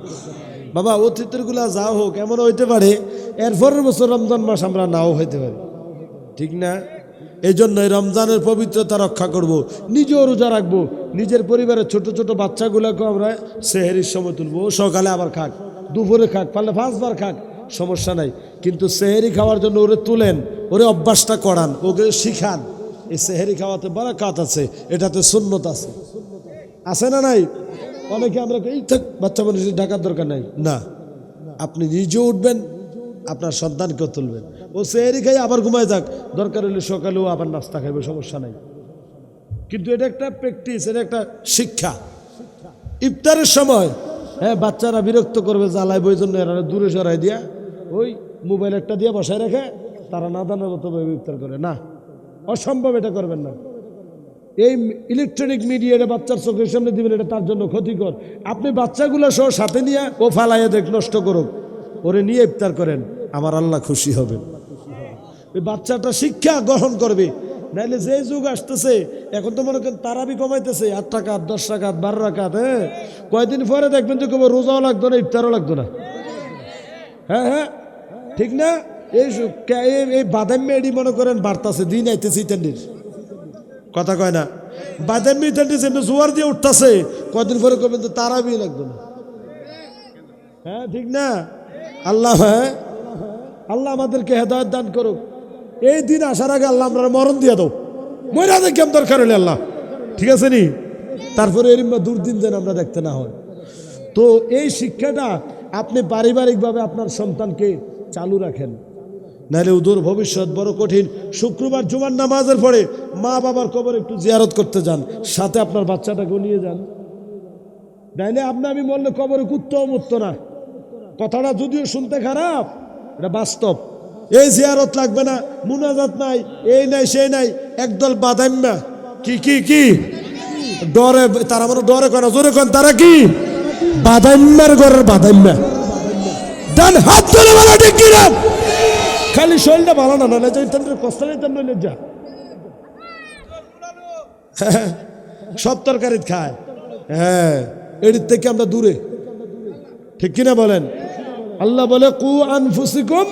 বাবা অতীতের গুলা যা হোক, এমন হইতে পারে এরপরের বছর রমজান মাস আমরা নাও হইতে পারি, ঠিক না? এই জন্যই রমজানের পবিত্রতা রক্ষা করব, নিজেও রোজা রাখবো, নিজের পরিবারের ছোট ছোট বাচ্চাগুলোকে আমরা সেহেরির সময় তুলবো, সকালে আবার খাক, দুপুরে খাক, পারলে 5 বার খাক, সমস্যা নাই। কিন্তু সেহেরি খাওয়ার জন্য ওরে তুলেন, ওরে অভ্যাসটা করান, ওকে শিখান। এই সেহেরি খাওয়াতে বারাকাত আছে, এটাতে সুন্নত আছে, আছে না নাই? অনেকে আমরা এই থাক বাচ্চা মানুষের ঢাকার দরকার নাই, না, আপনি নিজেও উঠবেন, আপনার সন্তানকেও তুলবেন। ও সেহেরি খাই আবার ঘুমায় যাক, দরকার হলে সকালেও আবার নাস্তা খাইবে, সমস্যা নাই। কিন্তু এটা একটা প্র্যাকটিস, এটা একটা শিক্ষা। ইফতারের সময় হ্যাঁ বাচ্চারা বিরক্ত করবে, জ্বালায়, ওই জন্য এরা দূরে সরাই দিয়া ওই মোবাইল একটা দিয়ে বসায় রেখে তারা না জানার মতো ইফতার করে না, অসম্ভব, এটা করবেন না। এই ইলেকট্রনিক মিডিয়াটা বাচ্চার চোখের সামনে দিবেন, এটা তার জন্য ক্ষতিকর। আপনি বাচ্চাগুলো সহ সাথে নিয়ে ও ফালাইয়া দেখ নষ্ট করুক, ওরে নিয়ে ইফতার করেন, আমার আল্লাহ খুশি হবেন। ওই বাচ্চাটা শিক্ষা গ্রহণ করবে। নাইলে যে যুগ আসতেছে এখন তো মনে করেন তারাবি কমাইতেছে 8 রাকাত 10 রাকাত 12 রাকাত। হ্যাঁ, কয়েকদিন পরে দেখবেন যে কেবল রোজাও লাগতো না, ইফতারও লাগতো না। হ্যাঁ হ্যাঁ, ঠিক না? এই বাদামি এডি মনে করেন বাড়তাছে, দিন আইতেছে ইত্যাদির কথা কয় না। বাদামি ইত্যাদি যেমনি জোয়ার দিয়ে উঠতেছে, কয়েকদিন পরে কবেন তো তারাবি লাগতো না। হ্যাঁ ঠিক না? আল্লাহ, হ্যাঁ আল্লাহ আমাদেরকে হেদায়েত দান করুক। এই দিন আসার আগে আল্লাহ আমরা মরণ দিয়ে দাও, মরা দেখে দরকার হলে আল্লাহ, ঠিক আছে নি? তারপরে এর দুর্দিন যেন আমরা দেখতে না হয়। তো এই শিক্ষাটা আপনি পারিবারিকভাবে আপনার সন্তানকে চালু রাখেন, নাহলে উদূর ভবিষ্যৎ বড় কঠিন। শুক্রবার জুমার নামাজের পরে মা বাবার কবর একটু জিয়ারত করতে যান, সাথে আপনার বাচ্চাটাকেও নিয়ে যান। নাইলে আমি বললে কবরে কুত্তাও মুত্ত না। কথাটা যদিও শুনতে খারাপ, এটা বাস্তব। এই জিয়ারত লাগবে না, মুনাজাত নাই, এই নাই সেই নাই, একদল বাদাম্মা কি কি কি ডরে, তারা মানে ডরে কেন, জোরে কেন, তারা কি বাদাম্মার ঘরের বাদাম্মা। ডান হাত ধরে বলা ঠিক কিনা? খালি শরীরটা ভালো না, না কষ্ট নেই যা সব তরকারি খায়। হ্যাঁ, এটির থেকে আমরা দূরে, ঠিক কিনা বলেন? আল্লাহ বলে কু আনফুসিকুম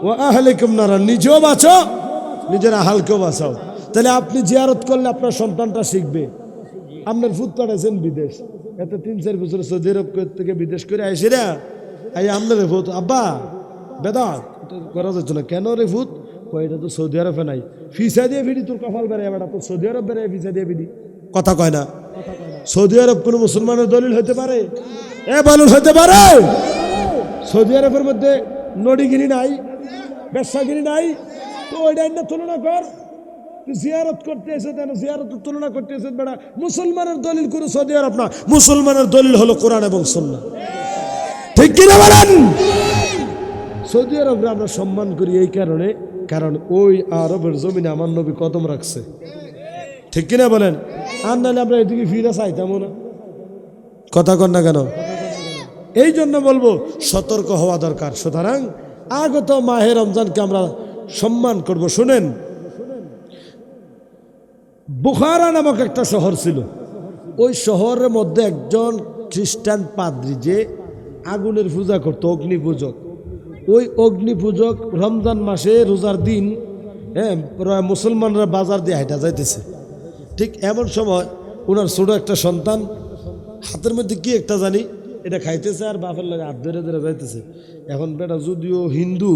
ওয়া আহলিকুম নারা, নিজেও বাঁচো নিজের আহালকেও বাঁচাও। তাহলে আপনি জিয়ারত করলে আপনার সন্তানটা শিখবে। আপনার ফুট পাঠাইছেন বিদেশ, এত 3-4 বছর সৌদি আরব থেকে বিদেশ করে আইসি রে, আপনার ফুট আব্বা বেদা করা যাচ্ছে না কেন রে ফুট? এটা তো সৌদি আরবে নাই, ফিসা দিয়ে ফিরি তোর কপাল বেড়ায়, বেড়া তোর সৌদি আরব বেড়ায় ফিসা দিয়ে ফিরি। কথা কয় না? সৌদি আরব কোনো মুসলমানের দলিল হতে পারে? বলুন হতে পারে? সৌদি আরবের মধ্যে নড়িগিরি নাই, ব্যবসাগিরি নাই, তো ওইটা না তুলনা কর। জিয়ারত করতে এসে কেন জিয়ারতের তুলনা করতে এসে বেড়া? মুসলমানের দলিল করে সৌদি আরব না, মুসলমানের দলিল হলো কোরআন এবং সুন্নাহ, ঠিক কিনা বলেন? সৌদি আরবরা আমরা সম্মান করি এই কারণে, কারণ ওই আরবের জমিনে আমার নবী কদম রাখছে, ঠিক কিনা বলেন? আর নাহলে আমরা এদিকে ফিরে চাইতাম না। কথা কন না কেন? এই জন্য বলবো সতর্ক হওয়া দরকার। সুতরাং আগত মাহে রমজানকে আমরা সম্মান করব। শুনেন, বুখারা নামক একটা শহর ছিল, ওই শহরের মধ্যে একজন খ্রিস্টান পাদ্রী যে আগুনের পূজা করতো, অগ্নি পূজক। ওই অগ্নি পূজক রমজান মাসে রোজার দিন, হ্যাঁ, মুসলমানরা বাজার দিয়ে হাঁটা যাইতেছে। ঠিক এমন সময় ওনার ছোট একটা সন্তান হাতের মধ্যে কি একটা জানি এটা খাইতেছে, আর বাপের লাগে হাত ধরে ধরে যাইতেছে। এখন বেটা যদিও হিন্দু,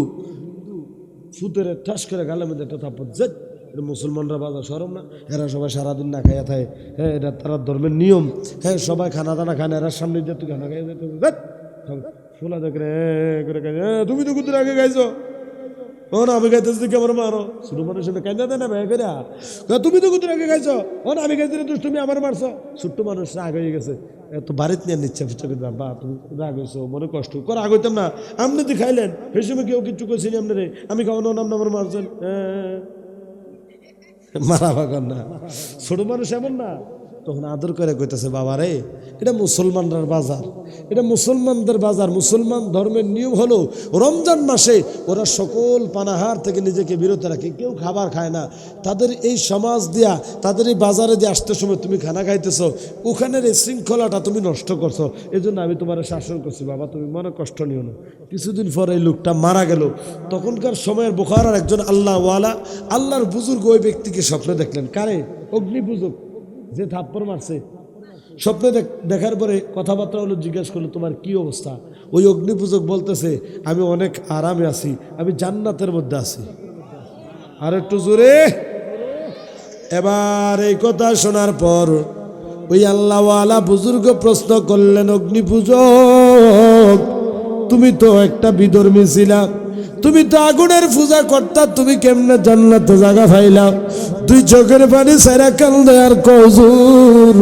ফুতের ঠাস করে গালের মধ্যে একটা থাপ্পড়, যে এটা মুসলমানরা বাজার সরম না, এরা সবাই সারাদিন না খাইয়া থাকে, হ্যাঁ এটা তারা ধর্মের নিয়ম, হ্যাঁ সবাই খানা দানা খায় না, এরা সামনে দিয়ে তুই খানা খাইয়া যাইতে ফোলা দেখ রে করে খাই, তুমি তো কুতুর আগে খাইছো, ও না আমি খাইতেছি দেখে আমার মারো। ছোট মানুষ কান্দা দেয় না ভাই করে, তুমি তো কুতুর আগে খাইছো, ও না আমি খাইছি তুই তুমি আমার মারছো। ছোট্ট মানুষ রাগ হয়ে গেছে, এত বাড়িত নিয়ে নিচ্ছে বা তুমি রাগ হয়েছো, মনে কষ্ট করে রাগ হইতাম না, আপনি তো খাইলেন সেই সময় কেউ কিচ্ছু করছিনি আপনারে, আমি খাওয়ানো নাম আমার মারছেন, মারা ভাগান না। ছোট মানুষ এমন না, তখন আদর করে কইতেছে বাবা রে এটা মুসলমানদের বাজার, এটা মুসলমানদের বাজার। মুসলমান ধর্মের নিয়ম হলো রমজান মাসে ওরা সকল পানাহার থেকে নিজেকে বিরত রাখে, কেউ খাবার খায় না। তাদের এই সমাজ দিয়া, তাদের এই বাজারে দিয়ে আসতে সময় তুমি খানা খাইতেছ, ওখানের এই শৃঙ্খলাটা তুমি নষ্ট করছো, এই জন্য আমি তোমার শাসন করছি, বাবা তুমি মনে কষ্ট নিও না। কিছুদিন পর এই লোকটা মারা গেল। তখনকার সময়ের বুখারার একজন আল্লাহওয়ালা, আল্লাহর বুজুর্গ ওই ব্যক্তিকে স্বপ্নে দেখলেন। কারে? অগ্নি পূজক যে থাপ্পড় মারছে। স্বপ্নে দেখার পরে কথাবার্তা হলো, জিজ্ঞেস করলো তোমার কি অবস্থা? ওই অগ্নিপূজক বলতেছে আমি অনেক আরামে আছি, আমি জান্নাতের মধ্যে আছি। আর একটু জোরে। এবার এই কথা শোনার পর ওই আল্লাহওয়ালা বুজুর্গ প্রশ্ন করলেন, অগ্নিপূজক তুমি তো একটা বিধর্মী ছিলা, তুমি তো আগুনের পূজা করতা, তুমি কেমনে জান্নাতে জায়গা পাইলা? দুই চোখের পানি সারা কান্দে আর কজুর।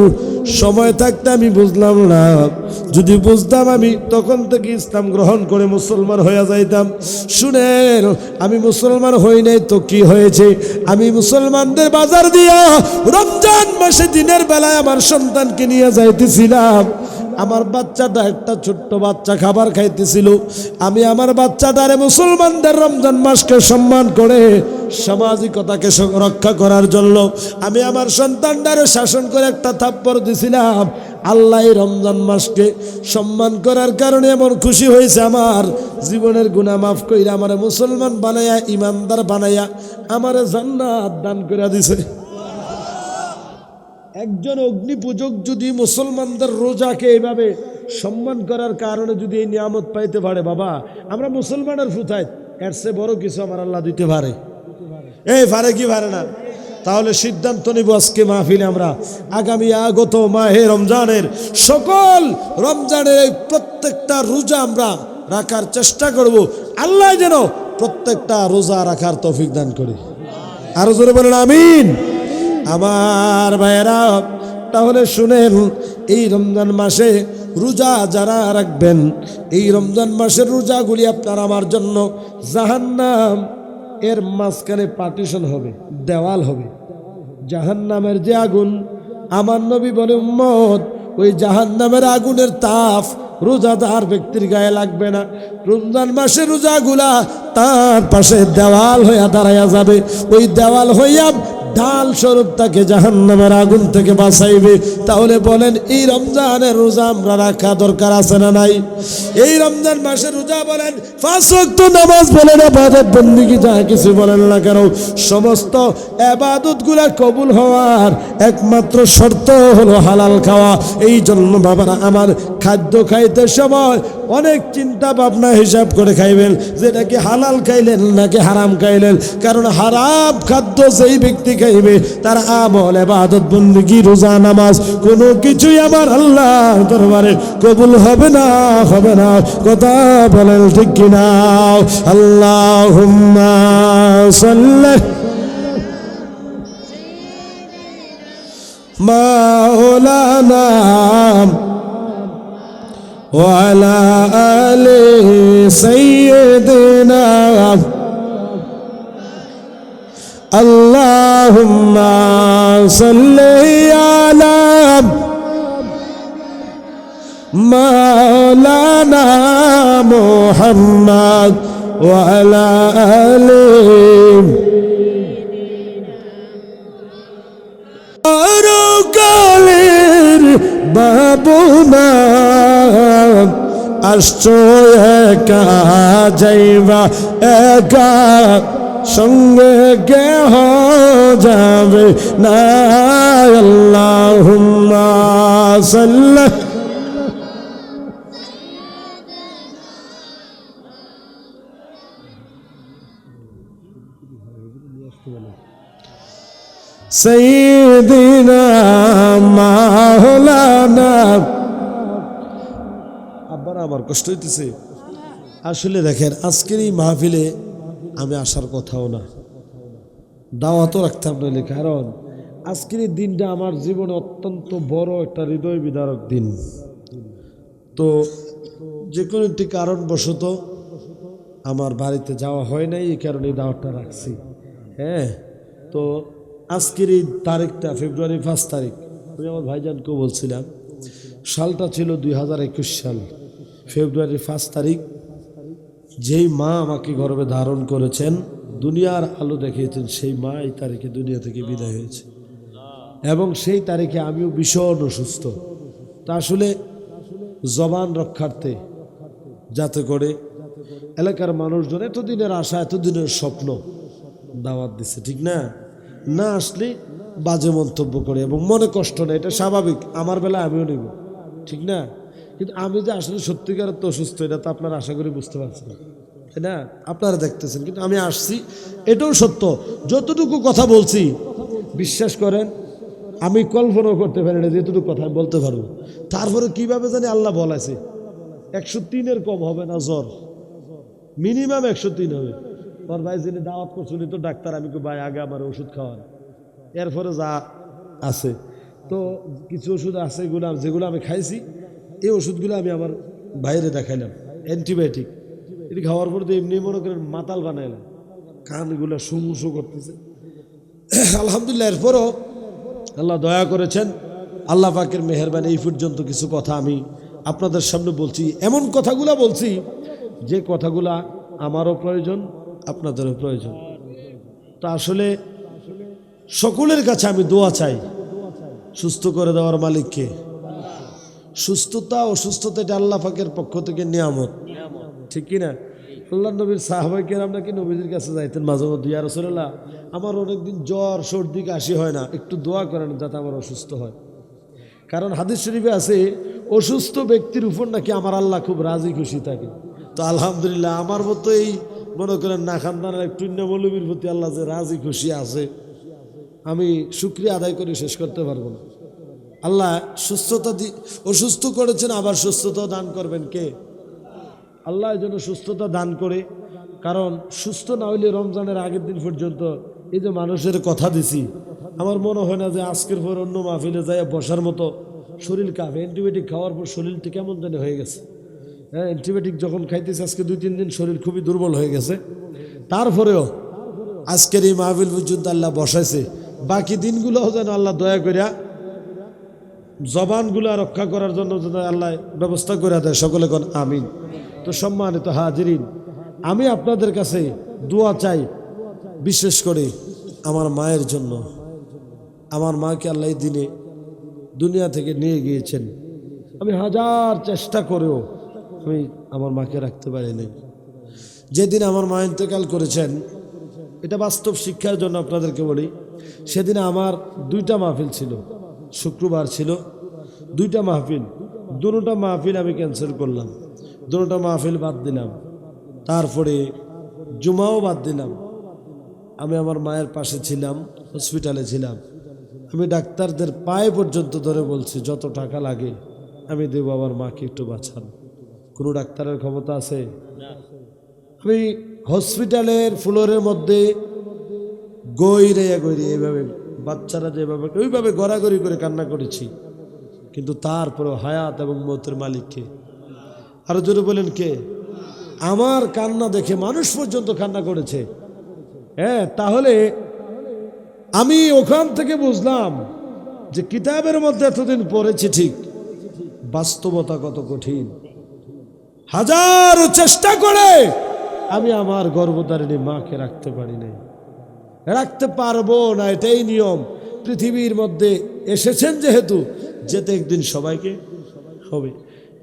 সময় থাকতে আমি বুঝলাম না, যদি বুঝতাম আমি তখন থেকে ইসলাম গ্রহণ করে মুসলমান হয়ে যাইতাম। শুনেন, আমি মুসলমান হই নাই তো কি হয়েছে? আমি মুসলমানদের বাজার দিয়া রমজান মাসে দিনের বেলায় আমার সন্তানকে নিয়ে যাইতেছিলাম। আমার বাচ্চাটা, একটা ছোট্ট বাচ্চা খাবার খাইতেছিল। আমি আমার বাচ্চাটারে মুসলমানদের রমজান মাসকে সম্মান করে সামাজিকতাকে রক্ষা করার জন্য আমি আমার সন্তানটারে শাসন করে একটা থাপ্পড় দিছিলাম। আল্লাহ রমজান মাসকে সম্মান করার কারণে এমন খুশি হয়েছে, আমার জীবনের গুনাহ মাফ কইরা আমারে মুসলমান বানাইয়া, ইমানদার বানাইয়া আমারে জান্নাত দান করে দিছে। একজন অগ্নি পূজক যদি মুসলমানদের রোজাকে এইভাবে সম্মান করার কারণে যদি এই নিয়ামত পাইতে পারে, বাবা আমরা মুসলমানের ফুতায় এর চেয়ে বড় কিছু আমার আল্লাহ দিতে পারে? এই পারে কি পারে না? তাহলে সিদ্ধান্ত নিব আজকে মাহফিলে আমরা আগামী আগত মাহে রমজানের সকল রমজানের এই প্রত্যেকটা রোজা আমরা রাখার চেষ্টা করব। আল্লাহ যেন প্রত্যেকটা রোজা রাখার তৌফিক দান করে। আরো জোরে বলেন আমিন। আমার ভাইয়েরা, তাহলে শুনেন, এই রমজান মাসে রোজা যারা রাখবেন, এই রমজান মাসের রোজাগুলি আপনার আমার জন্য জাহান্নাম এর মাঝখানে পার্টিশন হবে, দেওয়াল হবে। জাহান্নামের যে আগুন, আমার নবী বলে উম্মত, ওই জাহান্নামের আগুনের তাপ রোজাদার ব্যক্তির গায়ে লাগবে না। রমজান মাসের রোজাগুলা তার পাশে দেওয়াল হইয়া দাঁড়াইয়া যাবে। ওই দেওয়াল হইয়া ঢাল স্বরূপ তাকে জাহান্নামের আগুন থেকে বাঁচাইবে। তাহলে বলেন, এই রমজানের রোজা আমরা রাখা দরকার আছে না নাই? এই রমজান মাসের রোজা বলেন, 5 ওয়াক্ত নামাজ বলেন, ইবাদত বন্দেগী যা কিছু বলেন না কেন, সমস্ত ইবাদতগুলা কবুল হওয়ার একমাত্র শর্ত হলো হালাল খাওয়া। এই জন্য বাবারা আমার, খাদ্য খাইতে সময় অনেক চিন্তা ভাবনা হিসাব করে খাইবেন, যেটা কি হালাল খাইলেন নাকি হারাম খাইলেন। কারণ হারাম খাদ্য যেই ব্যক্তি খাইবে, তার আমল, ইবাদত বন্দেগী, রোজা, নামাজ কোনো কিছুই আমার আল্লাহ দরবারে কবুল হবে না, হবে না। কথা বলেন ঠিক কিনা? আল্লাহুম্মা সাল্লি মাওলানা ওয়া আলা আলি সাইয়্যিদিনা আল্লাহুম্মা সাল্লি আলা মাওলানা মুহাম্মদ ওয়া আলা আলি কালের বাবুনা আসছো একা যাইবা একা, সঙ্গে কেহ যাবে না। আল্লাহুম্মা সাল্লি সাইয়্যিদিনা মাওলানা। আব্বার আমার কষ্ট হইতেছে আসলে। দেখেন, আজকের এই মাহফিলে আমি আসার কথাও না, দাওয়াতও রাখতাম নইলে, কারণ আজকের এই দিনটা আমার জীবনে অত্যন্ত বড় একটা হৃদয় বিদারক দিন। তো যে কোনো একটি কারণবশত আমার বাড়িতে যাওয়া হয় নাই, এই কারণে এই দাওয়াতটা রাখছি। হ্যাঁ, তো আজকের এই তারিখটা ফেব্রুয়ারি 5 তারিখ, আমি আমার ভাইজানকেও বলছিলাম, সালটা ছিল 2021 সাল, ফেব্রুয়ারি 5 তারিখ। যেই মা আমাকে গর্ভে ধারণ করেছেন, দুনিয়ার আলো দেখিয়েছেন, সেই মা এই তারিখে দুনিয়া থেকে বিদায় হয়েছে। এবং সেই তারিখে আমিও ভীষণ অসুস্থ। তা আসলে জবান রক্ষার্থে, যাতে করে এলাকার মানুষজন এতদিনের আশা, এতদিনের স্বপ্ন দাওয়াত দিচ্ছে, ঠিক না? না আসলে বাজে মন্তব্য করে এবং মনে কষ্ট নেই, এটা স্বাভাবিক। আমার বেলায় আমিও নেব, ঠিক না? কিন্তু আমি যে আসলে সত্যিকারের তো অসুস্থ, এটা তো আপনারা আশা করি বুঝতে পারছেন, তাই না? আপনারা দেখতেছেন, কিন্তু আমি আসছি, এটাও সত্য। যতটুকু কথা বলছি, বিশ্বাস করেন, আমি কল্পনাও করতে পারি না যেটুকু কথা বলতে পারবো। তারপরে কিভাবে জানি আল্লাহ বলাইছে 103-এর কম হবে না জ্বর, মিনিমাম 103 হবে। তোর ভাই যিনি দাওয়াত করছে উনি তো ডাক্তার, আমি ভাই আগে আমার ওষুধ খাওয়ান, এরপরে যা আছে। তো কিছু ওষুধ আছে এগুলো যেগুলো আমি খাইছি, এই ওষুধগুলো আমি আমার বাইরে দেখাইলাম, অ্যান্টিবায়োটিক। এটি খাওয়ার পর তো এমনি মনে করেন মাতাল বানাইলাম, কানগুলো সুমুসু করতেছে। আলহামদুলিল্লাহ, এরপরও আল্লাহ দয়া করেছেন, আল্লাহ পাকের মেহেরবানি এই পর্যন্ত কিছু কথা আমি আপনাদের সামনে বলছি। এমন কথাগুলা বলছি যে কথাগুলা আমারও প্রয়োজন, আপনাদেরও প্রয়োজন। তো আসলে সকলের কাছে আমি দোয়া চাই, সুস্থ করে দেওয়ার মালিককে। সুস্থতা অসুস্থতা এটা আল্লাহ পাকের পক্ষ থেকে নিয়ামত, ঠিক কিনা? আল্লাহ নবীর সাহাবায়ে কেরাম নাকি নবীজির কাছে যাইতেন মাঝে মধ্যে, ইয়া রাসূলুল্লাহ আমার অনেকদিন জ্বর সর্দি কাশি হয় না, একটু দোয়া করেন যাতে আমার অসুস্থ হয়। কারণ হাদিস শরীফে আছে অসুস্থ ব্যক্তির উপর নাকি আমার আল্লাহ খুব রাজি খুশি থাকে। তো আলহামদুলিল্লাহ আমার মতো এই মনে করেন না খানদানের একটু মৌলবীর প্রতি আল্লাহ যে রাজি খুশি আছে, আমি শুকরিয়া আদায় করে শেষ করতে পারবো না। আল্লাহ সুস্থতা অসুস্থ করেছেন, আবার সুস্থতা দান করবেন কে? আল্লাহ এই জন্য সুস্থতা দান করে। কারণ সুস্থ না হইলে রমজানের আগের দিন পর্যন্ত এই যে মানুষের কথা দিছি, আমার মনে হয় না যে আজকের পর অন্য মাহফিলে যাই বসার মতো শরীর কাঁপে। অ্যান্টিবায়োটিক খাওয়ার পর শরীরটা কেমন জানি হয়ে গেছে। হ্যাঁ, অ্যান্টিবায়োটিক যখন খাইতেছে আজকে 2-3 দিন শরীর খুবই দুর্বল হয়ে গেছে। তারপরেও আজকের এই মাহফিল পর্যন্ত আল্লাহ বসাইছে, বাকি দিনগুলো যেন আল্লাহ দয়া করিয়া জবানগুলা রক্ষা করার জন্য যেন আল্লাহ ব্যবস্থা করে দেয়। সকলে কোন আমিন। তো সম্মানিত হাজিরিন, আমি আপনাদের কাছে দোয়া চাই, বিশেষ করে আমার মায়ের জন্য। আমার মাকে আল্লাহ দিনে দুনিয়া থেকে নিয়ে গিয়েছেন, আমি হাজার চেষ্টা করেও আমি আমার মাকে রাখতে পারিনি। যেদিন আমার মা ইন্তেকাল করেছেন, এটা বাস্তব শিক্ষার জন্য আপনাদেরকে বলি, সেদিন আমার 2টা মাহফিল ছিল, শুক্রবার ছিল 2টা মাহফিল। দুটোটা মাহফিল আমি ক্যান্সেল করলাম, দুটোটা মাহফিল বাদ দিলাম, তারপরে জুমাও বাদ দিলাম। আমি আমার মায়ের পাশে ছিলাম, হসপিটালে ছিলাম। আমি ডাক্তারদের পায়ে পর্যন্ত ধরে বলছি যত টাকা লাগে আমি দেবো, আমার মাকে একটু বাঁচান। কোনো ডাক্তারের ক্ষমতা আছে? আমি হসপিটালের ফ্লোরের মধ্যে গৈরে এইভাবে বাচ্চারা যেভাবে ওইভাবে গড়াগড়ি করে কান্না করেছি, কিন্তু তারপরেও হায়াত এবং মৌতের মালিককে। আরো জোরে বলেন কে? আমার কান্না দেখে মানুষ পর্যন্ত কান্না করেছে। হ্যাঁ, তাহলে আমি ওখান থেকে বুঝলাম যে কিতাবের মধ্যে এতদিন পড়েছি ঠিক, বাস্তবতা কত কঠিন। হাজারো চেষ্টা করে আমি আমার গর্ভধারিণী মাকে রাখতে পারি নাই, রাখতে পারবো না, এটাই নিয়ম। পৃথিবীর মধ্যে এসেছেন যেহেতু, যেতে একদিন সবাইকে হবে।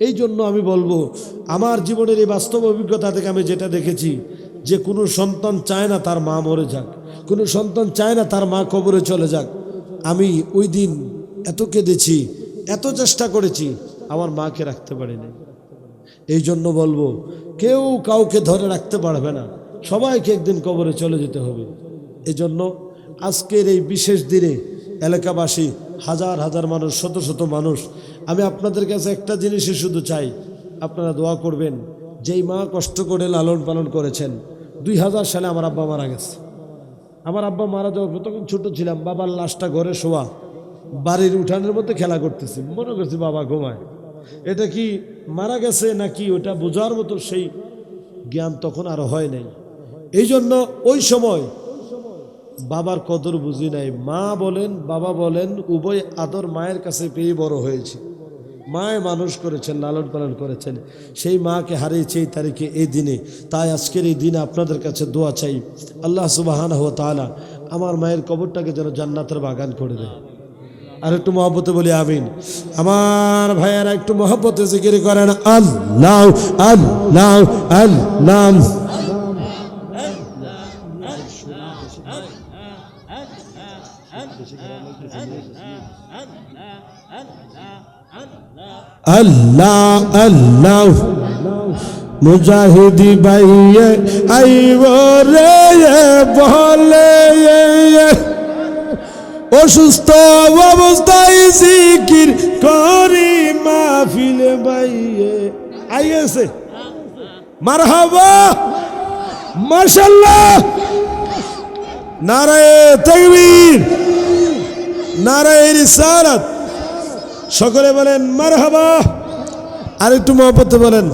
এই জন্য আমি বলবো, আমার জীবনের এই বাস্তব অভিজ্ঞতা থেকে আমি যেটা দেখেছি, যে কোনো সন্তান চায় না তার মা মরে যাক, কোনো সন্তান চায় না তার মা কবরে চলে যাক। আমি ওই দিন এত কেঁদেছি, এত চেষ্টা করেছি, আমার মাকে রাখতে পারিনি। এই জন্য বলবো, কেউ কাউকে ধরে রাখতে পারবে না, সবাইকে একদিন কবরে চলে যেতে হবে। এই জন্য আজকের এই বিশেষ দিনে এলাকাবাসী, হাজার হাজার মানুষ, শত শত মানুষ, আমি আপনাদের কাছে একটা জিনিসই শুধু চাই, আপনারা দোয়া করবেন। যেই মা কষ্ট করে লালন পালন করেছেন, 2000 সালে আমার আব্বা মারা গেছে। আমার আব্বা মারা যাওয়ার পর তখন ছোট ছিলাম, বাবার লাশটা ঘরে শোয়া, বাড়ির উঠানের মধ্যে খেলা করতেছি, মনে করছি বাবা ঘুমায়। এটা কি মারা গেছে নাকি ওটা বোঝার মতো সেই জ্ঞান তখন আরো হয় নাই। এই জন্য ওই সময় বাবার কদর বুঝি নাই। মা বলেন বাবা বলেন উভয় আদর মায়ের কাছে পেয়ে বড় হয়েছে। মায়ে মানুষ করেছেন, লালন পালন করেছেন, সেই মাকে হারিয়েছে এই তারিখে, এই দিনে। তাই আজকের এই দিনে আপনাদের কাছে দোয়া চাই, আল্লাহ সুবহানাহু ওয়া তাআলা আমার মায়ের কবরটাকে যেন জান্নাতের বাগান করে দেয়। আর একটু মহব্বতে বলি আমিন। আমার ভাইয়ারা একটু মহব্বতে জিকির করেন আল্লাহ আল্লাহ আল্লাহ। আল্লাহ আল্লাহ মুজাহিদি ভাইয়ে আইব রে বলে, অসুস্থ অবস্থায় জিকির করি মাহফিলে বাইয়ে আইয়েছে। মারহাবা। মাশাআল্লাহ, নারায়ে তাকবীর, নারায়ে রিসালাত। সকলে বলেন মারহাবা। আর একটু মহব্বতে বলেন